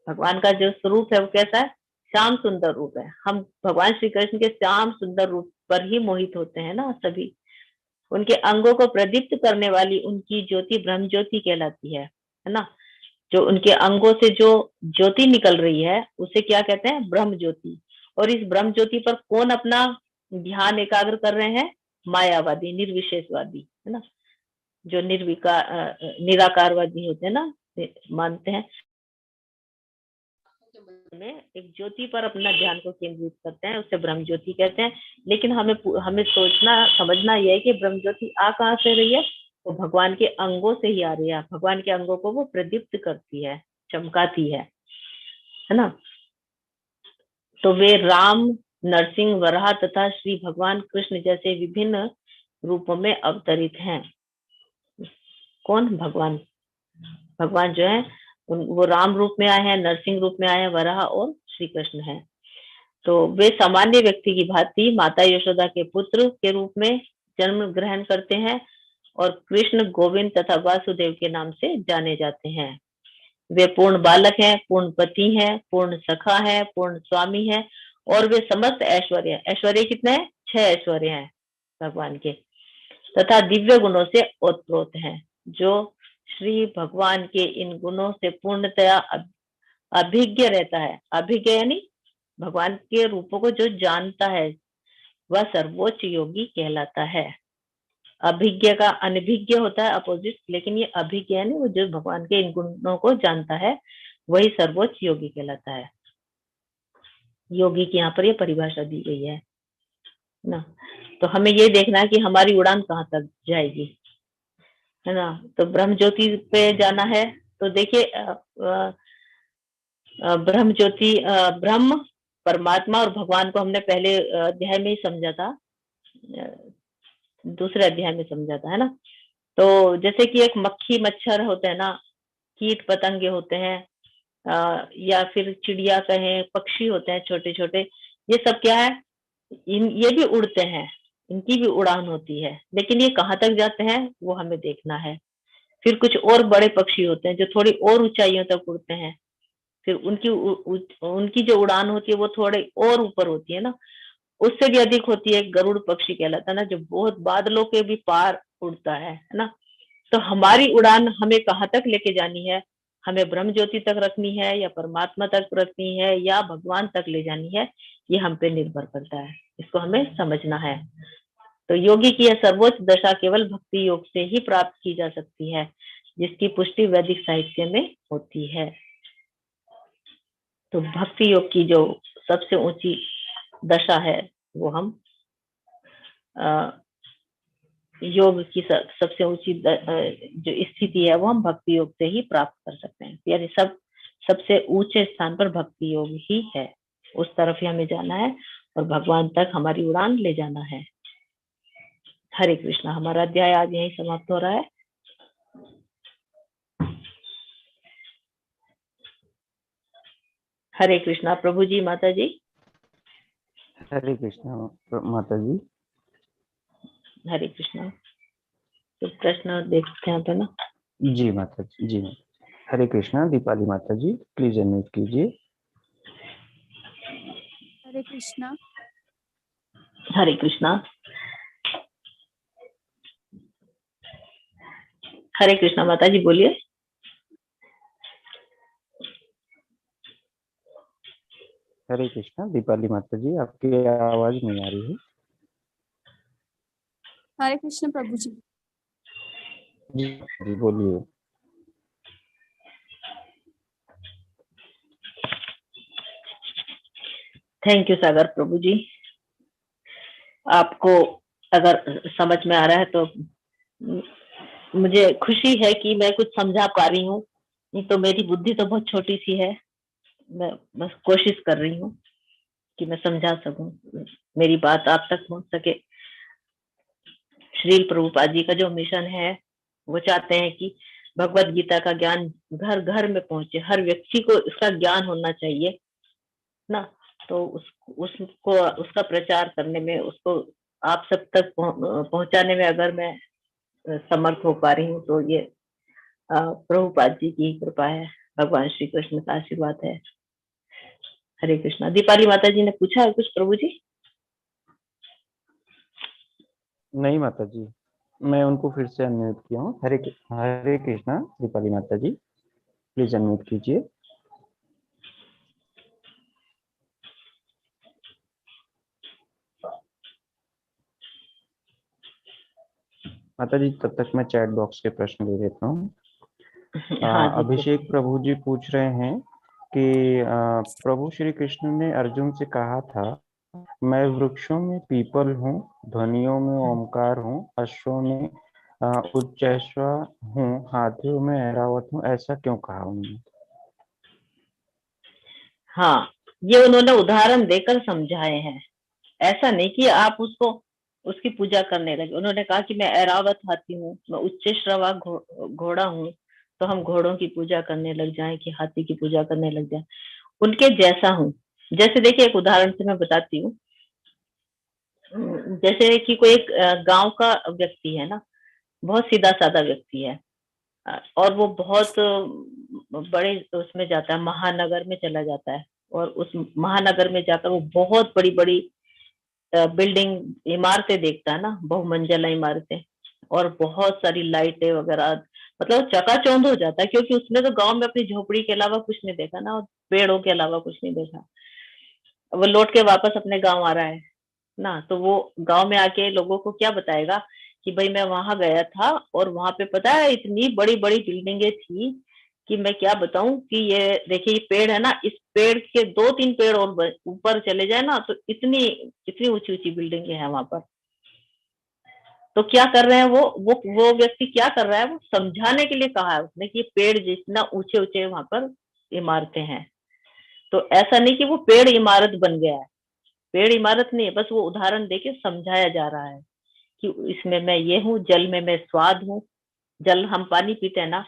भगवान का जो स्वरूप है वो कैसा है? श्याम सुंदर रूप है। हम भगवान श्री कृष्ण के श्याम सुंदर रूप पर ही मोहित होते हैं ना सभी। उनके अंगों को प्रदीप्त करने वाली उनकी ज्योति ब्रह्म ज्योति कहलाती है ना। जो उनके अंगों से जो ज्योति निकल रही है उसे क्या कहते हैं? ब्रह्म ज्योति। और इस ब्रह्म ज्योति पर कौन अपना ध्यान एकाग्र कर रहे हैं? मायावादी, निर्विशेषवादी, है ना, जो निराकारवादी होते हैं ना, मानते हैं। में एक ज्योति पर अपना ध्यान को केंद्रित करते हैं, उसे ब्रह्म ज्योति कहते हैं। लेकिन हमें सोचना समझना यह है कि ब्रह्म ज्योति आ कहाँ से रही है, तो भगवान के अंगों से ही आ रही है। भगवान के अंगों को वो प्रदीप्त करती है, चमकाती है ना। तो वे राम, नरसिंह, वराह तथा श्री भगवान कृष्ण जैसे विभिन्न रूपों में अवतरित हैं। कौन? भगवान। भगवान जो है वो राम रूप में आए हैं, नरसिंह रूप में आए हैं, वराह और श्री कृष्ण है। तो वे सामान्य व्यक्ति की भांति माता यशोदा के पुत्र के रूप में जन्म ग्रहण करते हैं और कृष्ण, गोविंद तथा वासुदेव के नाम से जाने जाते हैं। वे पूर्ण बालक हैं, पूर्ण पति हैं, पूर्ण सखा है, पूर्ण स्वामी है और वे समस्त ऐश्वर्य, ऐश्वर्य कितने हैं? 6 ऐश्वर्य हैं भगवान के, तथा दिव्य गुणों से ओतप्रोत हैं। जो श्री भगवान के इन गुणों से पूर्णतया अभिज्ञ रहता है, अभिज्ञ यानी भगवान के रूपों को जो जानता है, वह सर्वोच्च योगी कहलाता है। अभिज्ञ का अनभिज्ञ होता है अपोजिट, लेकिन ये अभिज्ञ यानी वो जो भगवान के इन गुणों को जानता है, वही सर्वोच्च योगी कहलाता है। योगी की यहाँ पर ये परिभाषा दी गई है ना। तो हमें ये देखना है कि हमारी उड़ान कहाँ तक जाएगी, है ना। तो ब्रह्म ज्योति पे जाना है। तो देखिए ब्रह्म ज्योति, ब्रह्म, परमात्मा और भगवान को हमने पहले अध्याय में ही समझा था, दूसरे अध्याय में समझा था, है ना। तो जैसे कि एक मक्खी मच्छर होते हैं ना, कीट पतंगे होते हैं, या फिर चिड़िया कहें, पक्षी होते हैं छोटे छोटे, ये सब क्या है, ये भी उड़ते हैं, इनकी भी उड़ान होती है, लेकिन ये कहाँ तक जाते हैं वो हमें देखना है। फिर कुछ और बड़े पक्षी होते हैं जो थोड़ी और ऊंचाइयों तक उड़ते हैं, फिर उनकी जो उड़ान होती है वो थोड़े और ऊपर होती है ना, उससे भी अधिक होती है, गरुड़ पक्षी कहलाता है ना, जो बहुत बादलों के भी पार उड़ता है ना। तो हमारी उड़ान हमें कहाँ तक लेके जानी है, हमें ब्रह्म ज्योति तक रखनी है या परमात्मा तक रखनी है या भगवान तक ले जानी है, ये हम पे निर्भर करता है, इसको हमें समझना है। तो योगी की यह सर्वोच्च दशा केवल भक्ति योग से ही प्राप्त की जा सकती है, जिसकी पुष्टि वैदिक साहित्य में होती है। तो भक्ति योग की जो सबसे ऊंची दशा है वो हम योग की सबसे ऊंची जो स्थिति है वो हम भक्ति योग से ही प्राप्त कर सकते हैं। यानी सबसे ऊंचे स्थान पर भक्ति योग ही है, उस तरफ ही हमें जाना है और भगवान तक हमारी उड़ान ले जाना है। हरे कृष्णा। हमारा अध्याय आज यहीं समाप्त हो रहा है। हरे कृष्णा प्रभु जी, माता जी। हरे कृष्णा माता जी। हरे कृष्णा। तो प्रश्न देखते हैं तो ना। जी माता जी, जी। हरे कृष्णा। दीपाली माता जी प्लीज अनम्यूट कीजिए। हरे कृष्णा। हरे कृष्णा। हरे कृष्णा माता जी बोलिए। हरे कृष्णा। दीपाली माता जी आपकी आवाज नहीं आ रही है। हरे कृष्ण प्रभु जी। जी बोलिए। थैंक यू सागर प्रभु जी। आपको अगर समझ में आ रहा है तो मुझे खुशी है कि मैं कुछ समझा पा रही हूँ। नहीं तो मेरी बुद्धि तो बहुत छोटी सी है, मैं बस कोशिश कर रही हूँ कि मैं समझा सकूं, मेरी बात आप तक पहुंच सके। श्रील प्रभुपाद जी का जो मिशन है वो चाहते हैं कि भगवत गीता का ज्ञान घर घर में पहुंचे, हर व्यक्ति को इसका ज्ञान होना चाहिए ना। तो उसको उसका प्रचार करने में, उसको आप सब तक पहुंचाने में अगर मैं समर्थ हो पा रही हूँ तो ये प्रभुपाद जी की कृपा है, भगवान श्री कृष्ण का आशीर्वाद है। हरे कृष्णा। दीपाली माता जी ने पूछा है कुछ प्रभु जी? नहीं माता जी, मैं उनको फिर से अनम्यूट किया हूँ। हरे कृष्णा। दीपाली माता जी प्लीज अनम्यूट कीजिए। माता जी तब तक मैं चैट बॉक्स के प्रश्न ले लेता हूँ। हाँ जी। अभिषेक प्रभु जी पूछ रहे हैं कि प्रभु श्री कृष्ण ने अर्जुन से कहा था, मैं वृक्षों में पीपल हूँ, ध्वनियों में ओमकार हूँ, अश्वों में उच्चैश्वा हूँ, हाथियों में ऐरावत हूँ। ऐसा क्यों कहा उन्होंने? हाँ, ये उन्होंने उदाहरण देकर समझाए हैं। ऐसा नहीं कि आप उसको उसकी पूजा करने लगे। उन्होंने कहा कि मैं ऐरावत हाथी हूँ, मैं उच्चैश्रवा घोड़ा हूँ, तो हम घोड़ों की पूजा करने लग जाएं कि हाथी की पूजा करने लग जाएं। उनके जैसा हूँ। जैसे देखिए, एक उदाहरण से मैं बताती हूँ। जैसे कि कोई एक गांव का व्यक्ति है ना, बहुत सीधा साधा व्यक्ति है, और वो बहुत बड़े उसमें जाता है, महानगर में चला जाता है, और उस महानगर में जाकर वो बहुत बड़ी बड़ी बिल्डिंग इमारतें देखता है ना, बहुमंजिला इमारतें, और बहुत सारी लाइटें वगैरह। मतलब चकाचौंध हो जाता है, क्योंकि उसने तो गांव में अपनी झोपड़ी के अलावा कुछ नहीं देखा ना, और पेड़ों के अलावा कुछ नहीं देखा। वो लौट के वापस अपने गांव आ रहा है ना, तो वो गांव में आके लोगों को क्या बताएगा कि भाई मैं वहां गया था, और वहां पे पता है इतनी बड़ी बड़ी बिल्डिंगें थी कि मैं क्या बताऊं, कि ये देखिए ये पेड़ है ना, इस पेड़ के दो तीन पेड़ और ऊपर चले जाए ना, तो इतनी इतनी ऊंची ऊंची बिल्डिंगें हैं वहां पर। तो क्या कर रहे हैं वो व्यक्ति क्या कर रहा है, वो समझाने के लिए कहा है उसने कि पेड़ जितना ऊंचे ऊंचे वहां पर इमारतें हैं। तो ऐसा नहीं कि वो पेड़ इमारत बन गया है, पेड़ इमारत नहीं है, बस वो उदाहरण देके समझाया जा रहा है कि इसमें मैं ये हूँ, जल में मैं स्वाद हूँ। जल, हम पानी पीते हैं ना,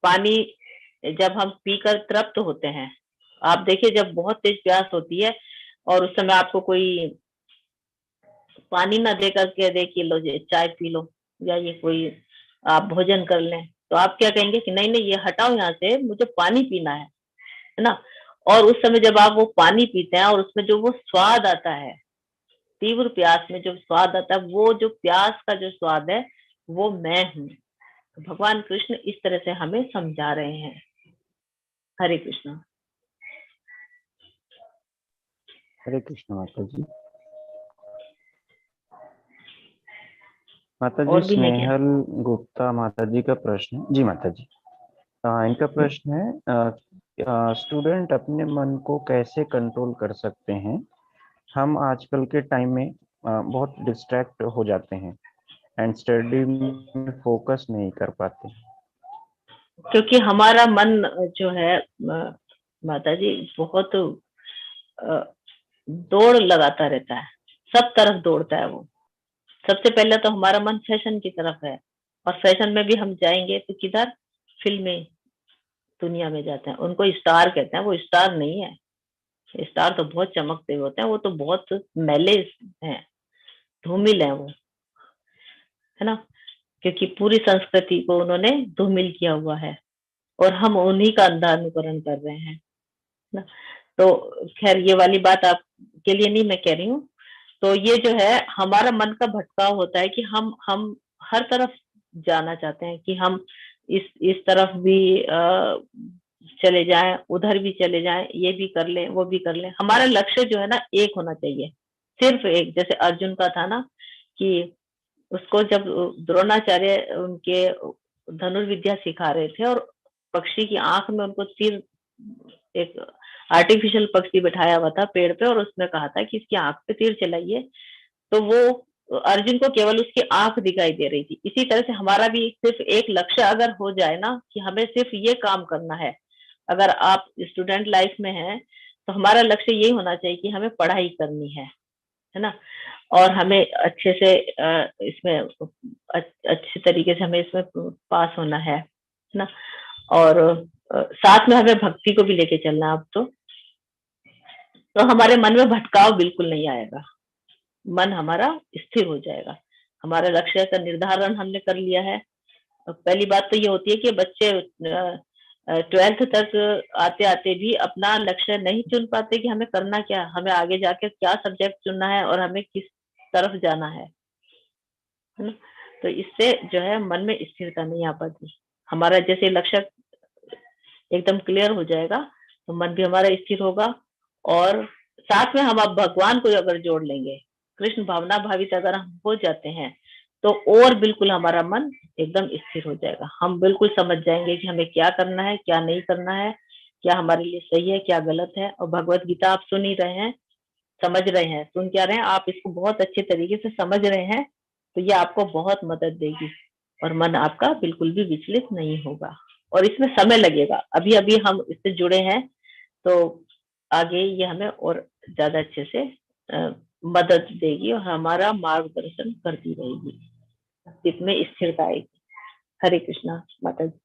पानी जब हम पीकर तृप्त होते हैं, आप देखिए जब बहुत तेज प्यास होती है और उस समय आपको कोई पानी ना दे करके दे कि लो ये चाय पी लो, या ये कोई आप भोजन कर लें, तो आप क्या कहेंगे कि नहीं नहीं, ये हटाओ यहाँ से, मुझे पानी पीना है ना। और उस समय जब आप वो पानी पीते हैं और उसमें जो वो स्वाद आता है, तीव्र प्यास में जो स्वाद आता है, वो जो प्यास का जो स्वाद है, वो मैं हूँ। तो भगवान कृष्ण इस तरह से हमें समझा रहे हैं। हरे कृष्ण। हरे कृष्ण माता जी। माता जी, और भी है क्या? स्नेहल गुप्ता माता जी का प्रश्न। जी माता जी, इनका प्रश्न है, स्टूडेंट अपने मन को कैसे कंट्रोल कर सकते हैं? हम आजकल के टाइम में बहुत डिस्ट्रैक्ट हो जाते हैं एंड स्टडी में फोकस नहीं कर पाते। क्योंकि हमारा मन जो है माता जी, बहुत दौड़ लगाता रहता है, सब तरफ दौड़ता है वो। सबसे पहले तो हमारा मन फैशन की तरफ है, और फैशन में भी हम जाएंगे तो किधर? फिल्मी दुनिया में जाते हैं। उनको स्टार कहते हैं, वो स्टार नहीं है। स्टार तो बहुत चमकते हुए होते हैं, वो तो बहुत मैले हैं, धूमिल है वो, है ना। क्योंकि पूरी संस्कृति को उन्होंने धूमिल किया हुआ है, और हम उन्हीं का अंधा अनुकरण कर रहे हैं ना। तो खैर, ये वाली बात आपके लिए नहीं मैं कह रही हूँ। तो ये जो है हमारा मन का भटकाव होता है कि हम हर तरफ जाना चाहते हैं, कि हम इस तरफ भी चले जाएं, उधर भी चले जाएं, ये भी कर लें, वो भी कर लें। हमारा लक्ष्य जो है ना, एक होना चाहिए, सिर्फ एक। जैसे अर्जुन का था ना, कि उसको जब द्रोणाचार्य उनके धनुर्विद्या सिखा रहे थे, और पक्षी की आंख में उनको तीर, एक आर्टिफिशियल पक्षी बिठाया हुआ था पेड़ पे, और उसमें कहा था कि इसकी आंख पे तीर चलाइए, तो वो अर्जुन को केवल उसकी आंख दिखाई दे रही थी। इसी तरह से हमारा भी सिर्फ एक लक्ष्य अगर हो जाए ना, कि हमें सिर्फ ये काम करना है। अगर आप स्टूडेंट लाइफ में हैं, तो हमारा लक्ष्य यही होना चाहिए कि हमें पढ़ाई करनी है ना, और हमें अच्छे से इसमें अच्छे तरीके से हमें इसमें पास होना है ना। और साथ में हमें भक्ति को भी लेके चलना है। अब तो हमारे मन में भटकाव बिल्कुल नहीं आएगा, मन हमारा स्थिर हो जाएगा। हमारे लक्ष्य का निर्धारण हमने कर लिया है। पहली बात तो ये होती है कि बच्चे 12th तक आते आते भी अपना लक्ष्य नहीं चुन पाते कि हमें करना क्या, हमें आगे जाके क्या सब्जेक्ट चुनना है, और हमें किस तरफ जाना है ना। तो इससे जो है मन में स्थिरता नहीं आ पाती। हमारा जैसे लक्ष्य एकदम क्लियर हो जाएगा, तो मन भी हमारा स्थिर होगा, और साथ में हम अब भगवान को अगर जोड़ लेंगे, कृष्ण भावना भावित अगर हम हो जाते हैं, तो और बिल्कुल हमारा मन एकदम स्थिर हो जाएगा। हम बिल्कुल समझ जाएंगे कि हमें क्या करना है, क्या नहीं करना है, क्या हमारे लिए सही है, क्या गलत है। और भगवत गीता आप सुन ही रहे हैं, समझ रहे हैं, सुन क्या रहे हैं, आप इसको बहुत अच्छे तरीके से समझ रहे हैं, तो ये आपको बहुत मदद देगी और मन आपका बिल्कुल भी विचलित नहीं होगा। और इसमें समय लगेगा, अभी अभी हम इससे जुड़े हैं, तो आगे ये हमें और ज्यादा अच्छे से मदद देगी और हमारा मार्गदर्शन करती रहेगी, इसमें स्थिरता आएगी। हरे कृष्णा माता जी।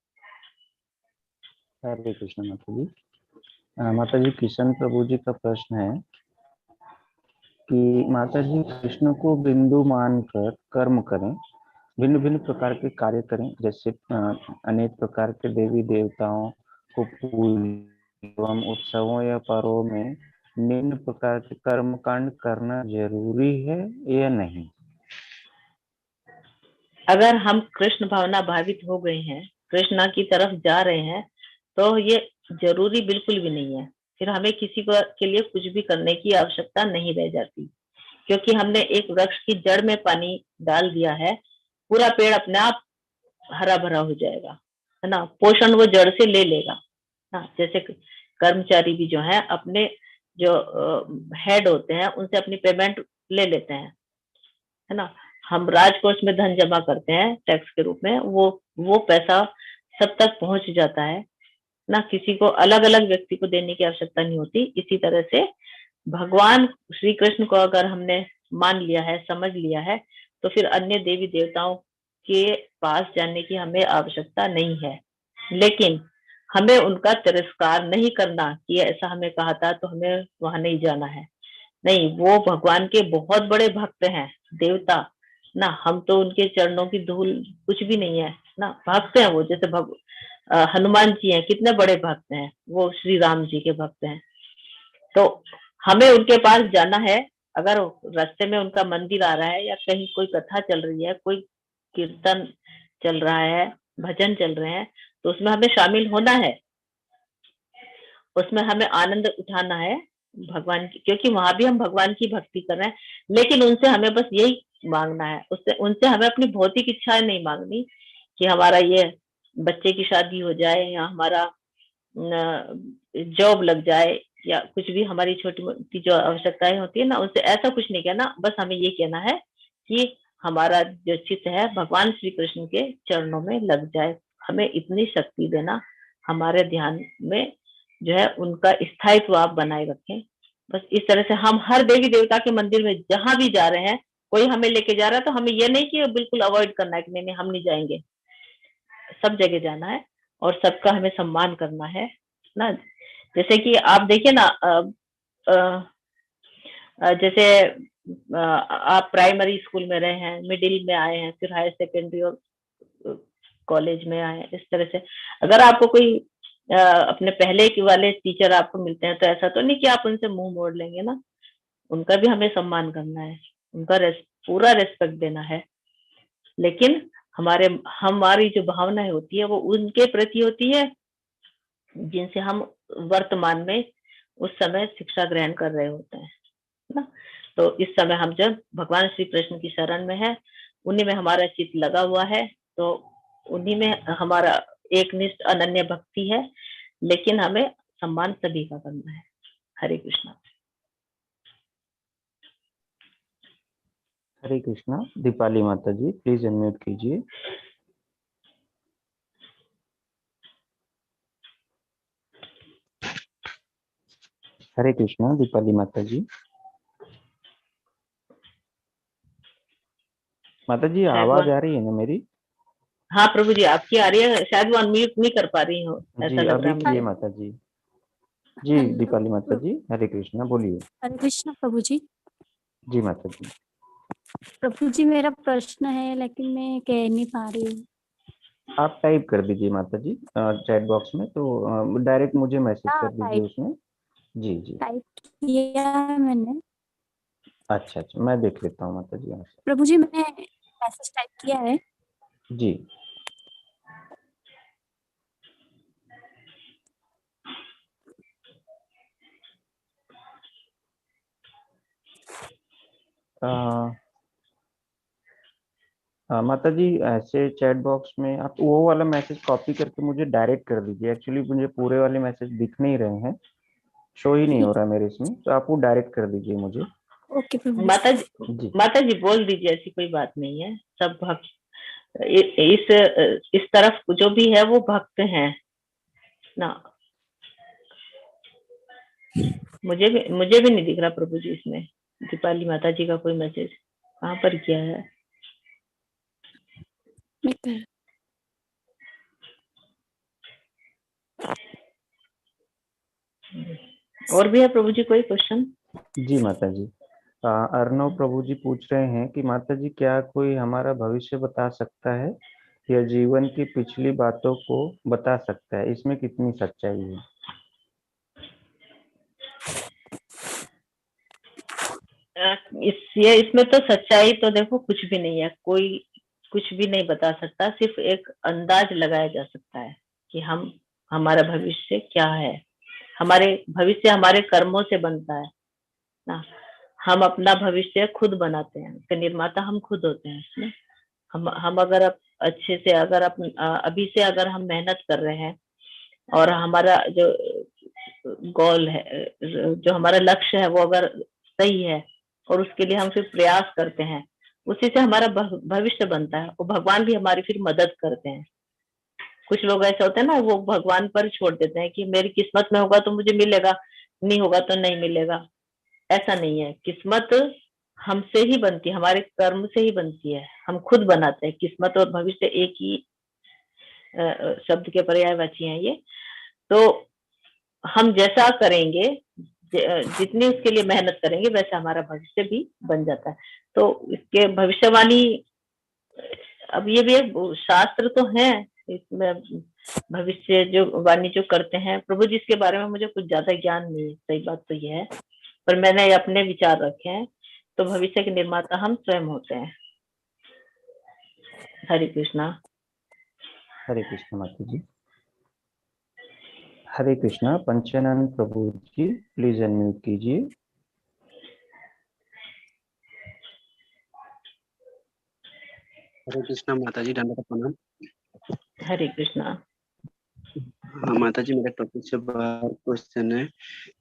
हरे कृष्ण माता जी। माता जी, किशन प्रभु जी का प्रश्न है कि माता जी कृष्ण को बिंदु मानकर कर्म करें, भिन्न भिन्न प्रकार के कार्य करें, जैसे अनेक प्रकार के देवी देवताओं को पूजन एवं उत्सवों या पर्वों में निम्न प्रकार के कर्म कांड करना जरूरी है या नहीं? अगर हम कृष्ण भावना भावित हो गए हैं, कृष्णा की तरफ जा रहे हैं, तो ये जरूरी बिल्कुल भी नहीं है। फिर हमें किसी को के लिए कुछ भी करने की आवश्यकता नहीं रह जाती, क्योंकि हमने एक वृक्ष की जड़ में पानी डाल दिया है, पूरा पेड़ अपने आप हरा भरा हो जाएगा, है ना। पोषण वो जड़ से ले लेगा ना। जैसे कर्मचारी भी जो है अपने जो हेड होते हैं उनसे अपनी पेमेंट ले लेते हैं, है ना। हम राजकोष में धन जमा करते हैं टैक्स के रूप में, वो पैसा सब तक पहुंच जाता है ना। किसी को अलग अलग व्यक्ति को देने की आवश्यकता नहीं होती। इसी तरह से भगवान श्री कृष्ण को अगर हमने मान लिया है, समझ लिया है, तो फिर अन्य देवी देवताओं के पास जाने की हमें आवश्यकता नहीं है। लेकिन हमें उनका तिरस्कार नहीं करना कि ऐसा हमें कहा था तो हमें वहां नहीं जाना है। नहीं, वो भगवान के बहुत बड़े भक्त हैं, देवता ना। हम तो उनके चरणों की धूल कुछ भी नहीं है ना। भक्त हैं वो, जैसे हनुमान जी हैं, कितने बड़े भक्त हैं, वो श्री राम जी के भक्त हैं। तो हमें उनके पास जाना है। अगर रास्ते में उनका मंदिर आ रहा है या कहीं कोई कथा चल रही है, कोई कीर्तन चल रहा है, भजन चल रहे हैं, तो उसमें हमें शामिल होना है, उसमें हमें आनंद उठाना है भगवान की, क्योंकि वहां भी हम भगवान की भक्ति कर रहे हैं। लेकिन उनसे हमें बस यही मांगना है, उससे उनसे हमें अपनी भौतिक इच्छाएं नहीं मांगनी कि हमारा ये बच्चे की शादी हो जाए या हमारा जॉब लग जाए या कुछ भी हमारी छोटी मोटी जो आवश्यकताएं होती है ना, उनसे ऐसा कुछ नहीं कहना। बस हमें ये कहना है कि हमारा जो चित्त है भगवान श्री कृष्ण के चरणों में लग जाए। हमें इतनी शक्ति देना, हमारे ध्यान में जो है उनका स्थायित्व आप बनाए रखें। बस इस तरह से हम हर देवी देवता के मंदिर में जहां भी जा रहे हैं, कोई हमें लेके जा रहा है तो हमें ये नहीं कि बिल्कुल अवॉइड करना है कि नहीं नहीं हम नहीं जाएंगे। सब जगह जाना है और सबका हमें सम्मान करना है ना। जैसे कि आप देखिए ना, जैसे आप प्राइमरी स्कूल में रहे हैं, मिडिल में आए हैं, फिर हायर सेकेंडरी और कॉलेज में आए हैं, इस तरह से अगर आपको कोई अपने पहले के वाले टीचर आपको मिलते हैं, तो ऐसा तो नहीं कि आप उनसे मुंह मोड़ लेंगे ना। उनका भी हमें सम्मान करना है, उनका पूरा रेस्पेक्ट देना है। लेकिन हमारी जो भावनाएं होती है वो उनके प्रति होती है जिनसे हम वर्तमान में उस समय शिक्षा ग्रहण कर रहे होते हैं ना। तो इस समय हम जब भगवान श्री कृष्ण की शरण में है, उन्हीं में हमारा चित्त लगा हुआ है, तो उन्हीं में हमारा एक निष्ठ अनन्य भक्ति है। लेकिन हमें सम्मान सभी का करना है। हरे कृष्णा। हरे कृष्णा। दीपाली माता जी प्लीज अनम्यूट कीजिए। हरे कृष्णा दीपाली माता जी। माता जी आवाज आ रही है ना मेरी? हाँ प्रभु जी, आपकी आ रही है, शायद वो अनम्यूट नहीं कर पा रही हो, ऐसा जी लग रहा अभी है किए मुझे। माता जी। जी हेलो दीपाली माता जी, हरे कृष्णा बोलिए। हरे कृष्ण प्रभु जी। जी माता जी। प्रभु जी मेरा प्रश्न है लेकिन मैं कह नहीं पा रही हूँ। आप टाइप कर दीजिए माता जी चैट बॉक्स में, तो डायरेक्ट मुझे मैसेज हाँ कर दीजिए टाइप उसमें। जी जी। टाइप किया है मैंने। अच्छा अच्छा, मैं देख लेता हूँ माता जी यहाँ से। प्रभु जी मैंने मैसेज टाइप किया है। जी। माता जी ऐसे चैट बॉक्स में आप वो वाला मैसेज कॉपी करके मुझे डायरेक्ट कर दीजिए। एक्चुअली मुझे पूरे वाले मैसेज दिख नहीं रहे हैं, शो ही नहीं हो ठीक। रहा मेरे इसमें, तो आप वो डायरेक्ट कर दीजिए मुझे। ओके प्रभु जी। माता जी, जी माता जी बोल दीजिए, ऐसी कोई बात नहीं है। सब भक्त इस तरफ जो भी है वो भक्त हैं ना। मुझे भी नहीं दिख रहा प्रभु जी इसमें दीपाली माता जी का कोई मैसेज। कहाँ पर किया है? मैं कर और भी है प्रभु जी कोई क्वेश्चन? जी माता जी। अर्णव प्रभु जी पूछ रहे हैं कि माता जी क्या कोई हमारा भविष्य बता सकता है या जीवन की पिछली बातों को बता सकता है, इसमें कितनी सच्चाई है? इसमें तो सच्चाई तो देखो कुछ भी नहीं है। कोई कुछ भी नहीं बता सकता, सिर्फ एक अंदाज लगाया जा सकता है कि हमारा भविष्य क्या है। हमारे भविष्य हमारे कर्मों से बनता है ना। हम अपना भविष्य खुद बनाते हैं, उसके निर्माता हम खुद होते हैं इसमें। हम अगर अच्छे से अगर अभी से अगर हम मेहनत कर रहे हैं और हमारा जो गोल है, जो हमारा लक्ष्य है वो अगर सही है और उसके लिए हम फिर प्रयास करते हैं, उसी से हमारा भविष्य बनता है और भगवान भी हमारी फिर मदद करते हैं। कुछ लोग ऐसे होते हैं ना, वो भगवान पर छोड़ देते हैं कि मेरी किस्मत में होगा तो मुझे मिलेगा, नहीं होगा तो नहीं मिलेगा। ऐसा नहीं है। किस्मत हमसे ही बनती है, हमारे कर्म से ही बनती है। हम खुद बनाते हैं। किस्मत और भविष्य एक ही शब्द के पर्यायवाची हैं ये। तो हम जैसा करेंगे, जितनी उसके लिए मेहनत करेंगे, वैसा हमारा भविष्य भी बन जाता है। तो इसके भविष्यवाणी, अब ये भी एक शास्त्र तो है इसमें। भविष्य जो वाणी जो करते हैं प्रभु जी, इसके बारे में मुझे कुछ ज्यादा ज्ञान नहीं है, सही बात तो यह है। पर मैंने अपने विचार रखे हैं। तो भविष्य के निर्माता हम स्वयं होते हैं। हरे कृष्णा। हरे कृष्ण माता जी। हरे कृष्णा। पंचानंद प्रभु जी प्लीज अनम्यूट कीजिए। हरे कृष्णा माता जी, दंडवत प्रणाम। हरे कृष्णा। हाँ माता जी, मेरा टॉपिक से बाहर क्वेश्चन है।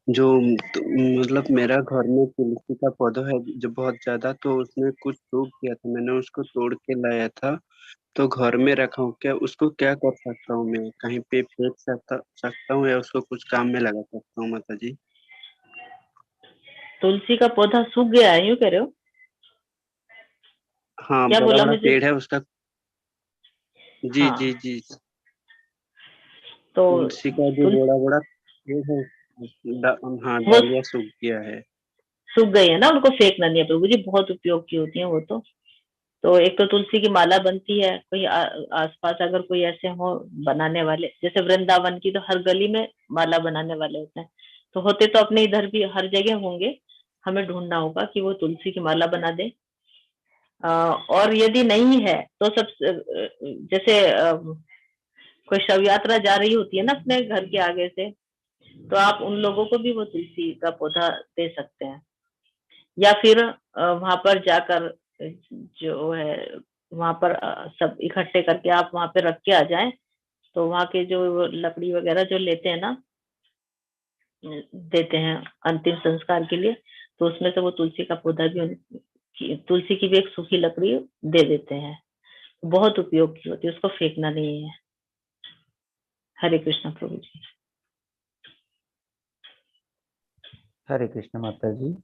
जो मतलब मेरा घर में तुलसी का पौधा है जो बहुत ज्यादा, तो उसमें कुछ सूख गया था, मैंने उसको तोड़ के लाया था, तो घर में रखा हूँ। क्या उसको क्या कर सकता हूँ मैं? कहीं पे फेंक सकता हूँ या उसको कुछ काम में लगा सकता हूँ माता जी? तुलसी का पौधा सूख गया है, यूं कह रहे हो? हाँ, क्या बड़ा बोला बड़ा मुझे? पेड़ है उसका। जी हाँ, जी जी। तो तुलसी का जो तुल बड़ा बड़ा पेड़ है, हाँ वो डालियाँ सूख गया है। सूख गई है ना, उनको फेंकना नहीं है प्रभु जी, बहुत उपयोग की होती है वो तो एक तो तुलसी की माला बनती है। कोई आसपास अगर कोई ऐसे हो बनाने वाले, जैसे वृंदावन की तो हर गली में माला बनाने वाले होते हैं। तो होते तो अपने इधर भी हर जगह होंगे। हमें ढूंढना होगा कि वो तुलसी की माला बना दे। और यदि नहीं है तो सब, जैसे कोई शव यात्रा जा रही होती है ना अपने घर के आगे से, तो आप उन लोगों को भी वो तुलसी का पौधा दे सकते हैं। या फिर वहां पर जाकर जो है, वहां पर सब इकट्ठे करके आप वहां पे रख के आ जाएं। तो वहां के जो लकड़ी वगैरह जो लेते हैं ना, देते हैं अंतिम संस्कार के लिए, तो उसमें से वो तुलसी का पौधा भी तुलसी की भी एक सूखी लकड़ी दे देते हैं। बहुत उपयोग की होती है, उसको फेंकना नहीं है। हरे कृष्ण प्रभु जी। हरे कृष्ण माता जी।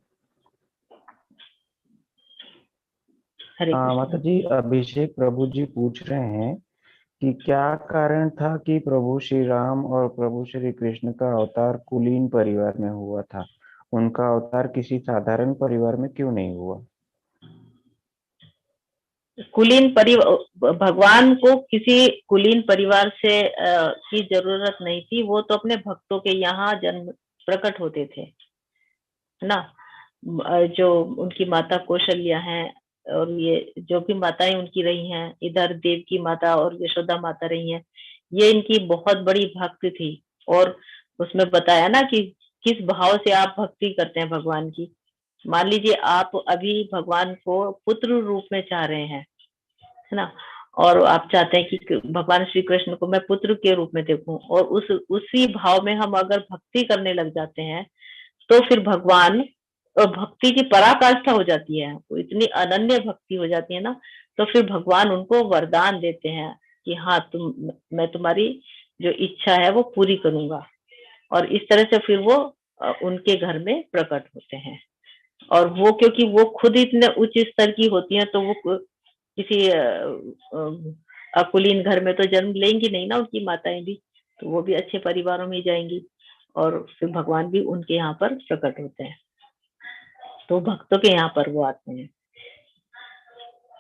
हरे माता कृष्ण। जी अभिषेक प्रभु जी पूछ रहे हैं कि क्या कारण था कि प्रभु श्री राम और प्रभु श्री कृष्ण का अवतार कुलीन परिवार में हुआ था, उनका अवतार किसी साधारण परिवार में क्यों नहीं हुआ? कुलीन परिवार, भगवान को किसी कुलीन परिवार से की जरूरत नहीं थी। वो तो अपने भक्तों के यहाँ जन्म प्रकट होते थे, है ना। जो उनकी माता कौशल्या हैं, और ये जो भी माताएं उनकी रही हैं, इधर देव की माता और यशोदा माता रही हैं, ये इनकी बहुत बड़ी भक्त थी। और उसमें बताया ना कि किस भाव से आप भक्ति करते हैं भगवान की। मान लीजिए आप अभी भगवान को पुत्र रूप में चाह रहे हैं, है ना। और आप चाहते हैं कि भगवान श्री कृष्ण को मैं पुत्र के रूप में देखूं, और उसी भाव में हम अगर भक्ति करने लग जाते हैं तो फिर भगवान, और भक्ति की पराकाष्ठा हो जाती है, वो इतनी अनन्य भक्ति हो जाती है ना, तो फिर भगवान उनको वरदान देते हैं कि हाँ मैं तुम्हारी जो इच्छा है वो पूरी करूंगा। और इस तरह से फिर वो उनके घर में प्रकट होते हैं। और वो क्योंकि वो खुद इतने उच्च स्तर की होती हैं, तो वो किसी अकुलीन घर में तो जन्म लेंगी नहीं ना उनकी माताएं भी, तो वो भी अच्छे परिवारों में जाएंगी, और फिर भगवान भी उनके यहाँ पर प्रकट होते हैं। तो भक्तों के यहाँ पर वो आते हैं,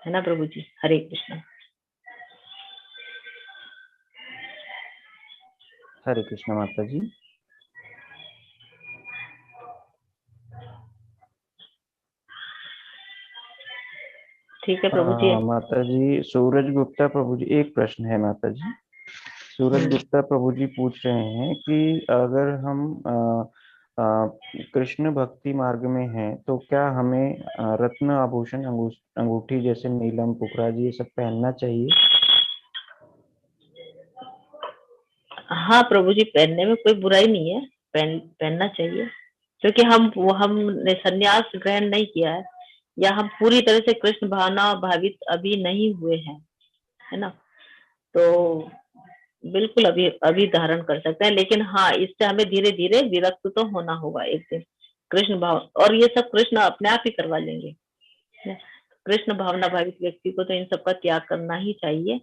है ना प्रभु जी। हरे कृष्णा। हरे कृष्ण माता जी। ठीक है प्रभु जी। माता जी सूरज गुप्ता प्रभु जी, एक प्रश्न है माता जी। सूरज गुप्ता प्रभु जी पूछ रहे हैं कि अगर हम कृष्ण भक्ति मार्ग में हैं तो क्या हमें रत्न आभूषण अंगूठी जैसे नीलम पुखराज ये सब पहनना चाहिए? हाँ प्रभु जी, पहनने में कोई बुराई नहीं है, पहनना चाहिए, क्योंकि हमने संन्यास ग्रहण नहीं किया है, या हम पूरी तरह से कृष्ण भावना भावित अभी नहीं हुए हैं, है ना। तो बिल्कुल अभी अभी धारण कर सकते हैं, लेकिन हाँ इससे हमें धीरे धीरे विरक्त तो होना होगा एक दिन कृष्ण भाव, और ये सब कृष्ण अपने आप ही करवा लेंगे। कृष्ण भावना भावित व्यक्ति को तो इन सब का त्याग करना ही चाहिए,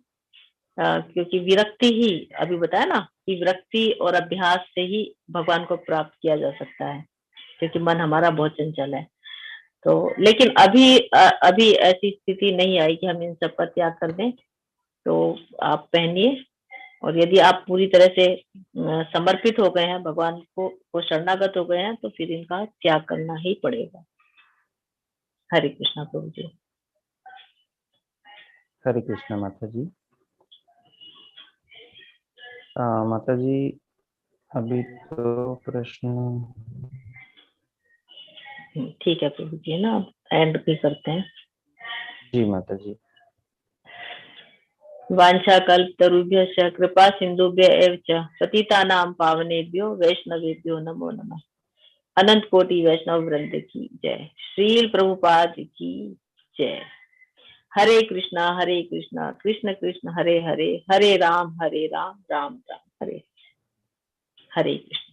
क्योंकि विरक्ति ही, अभी बताया ना कि विरक्ति और अभ्यास से ही भगवान को प्राप्त किया जा सकता है, क्योंकि मन हमारा बहुत चंचल है। तो लेकिन अभी ऐसी स्थिति नहीं आई कि हम इन सब का त्याग कर दें, तो आप पहनिए, और यदि आप पूरी तरह से समर्पित हो गए हैं भगवान को शरणागत हो गए हैं, तो फिर इनका त्याग करना ही पड़ेगा। हरे कृष्णा प्रभु जी। हरे कृष्ण माता जी। माता जी अभी तो प्रश्न, ठीक है प्रभु जी, है ना, एंड भी करते हैं। जी माता जी। वांछा कल्पतरुभ्यश्च कृपा सिंधुभ्य एव च पतितानां पावनेभ्यो वैष्णवेभ्यो नमो नमः। अनंत कोटि वैष्णव वृंद की जय। श्रील प्रभुपाद की जय। हरे कृष्णा कृष्ण कृष्ण हरे हरे, हरे राम राम राम हरे। हरे कृष्ण।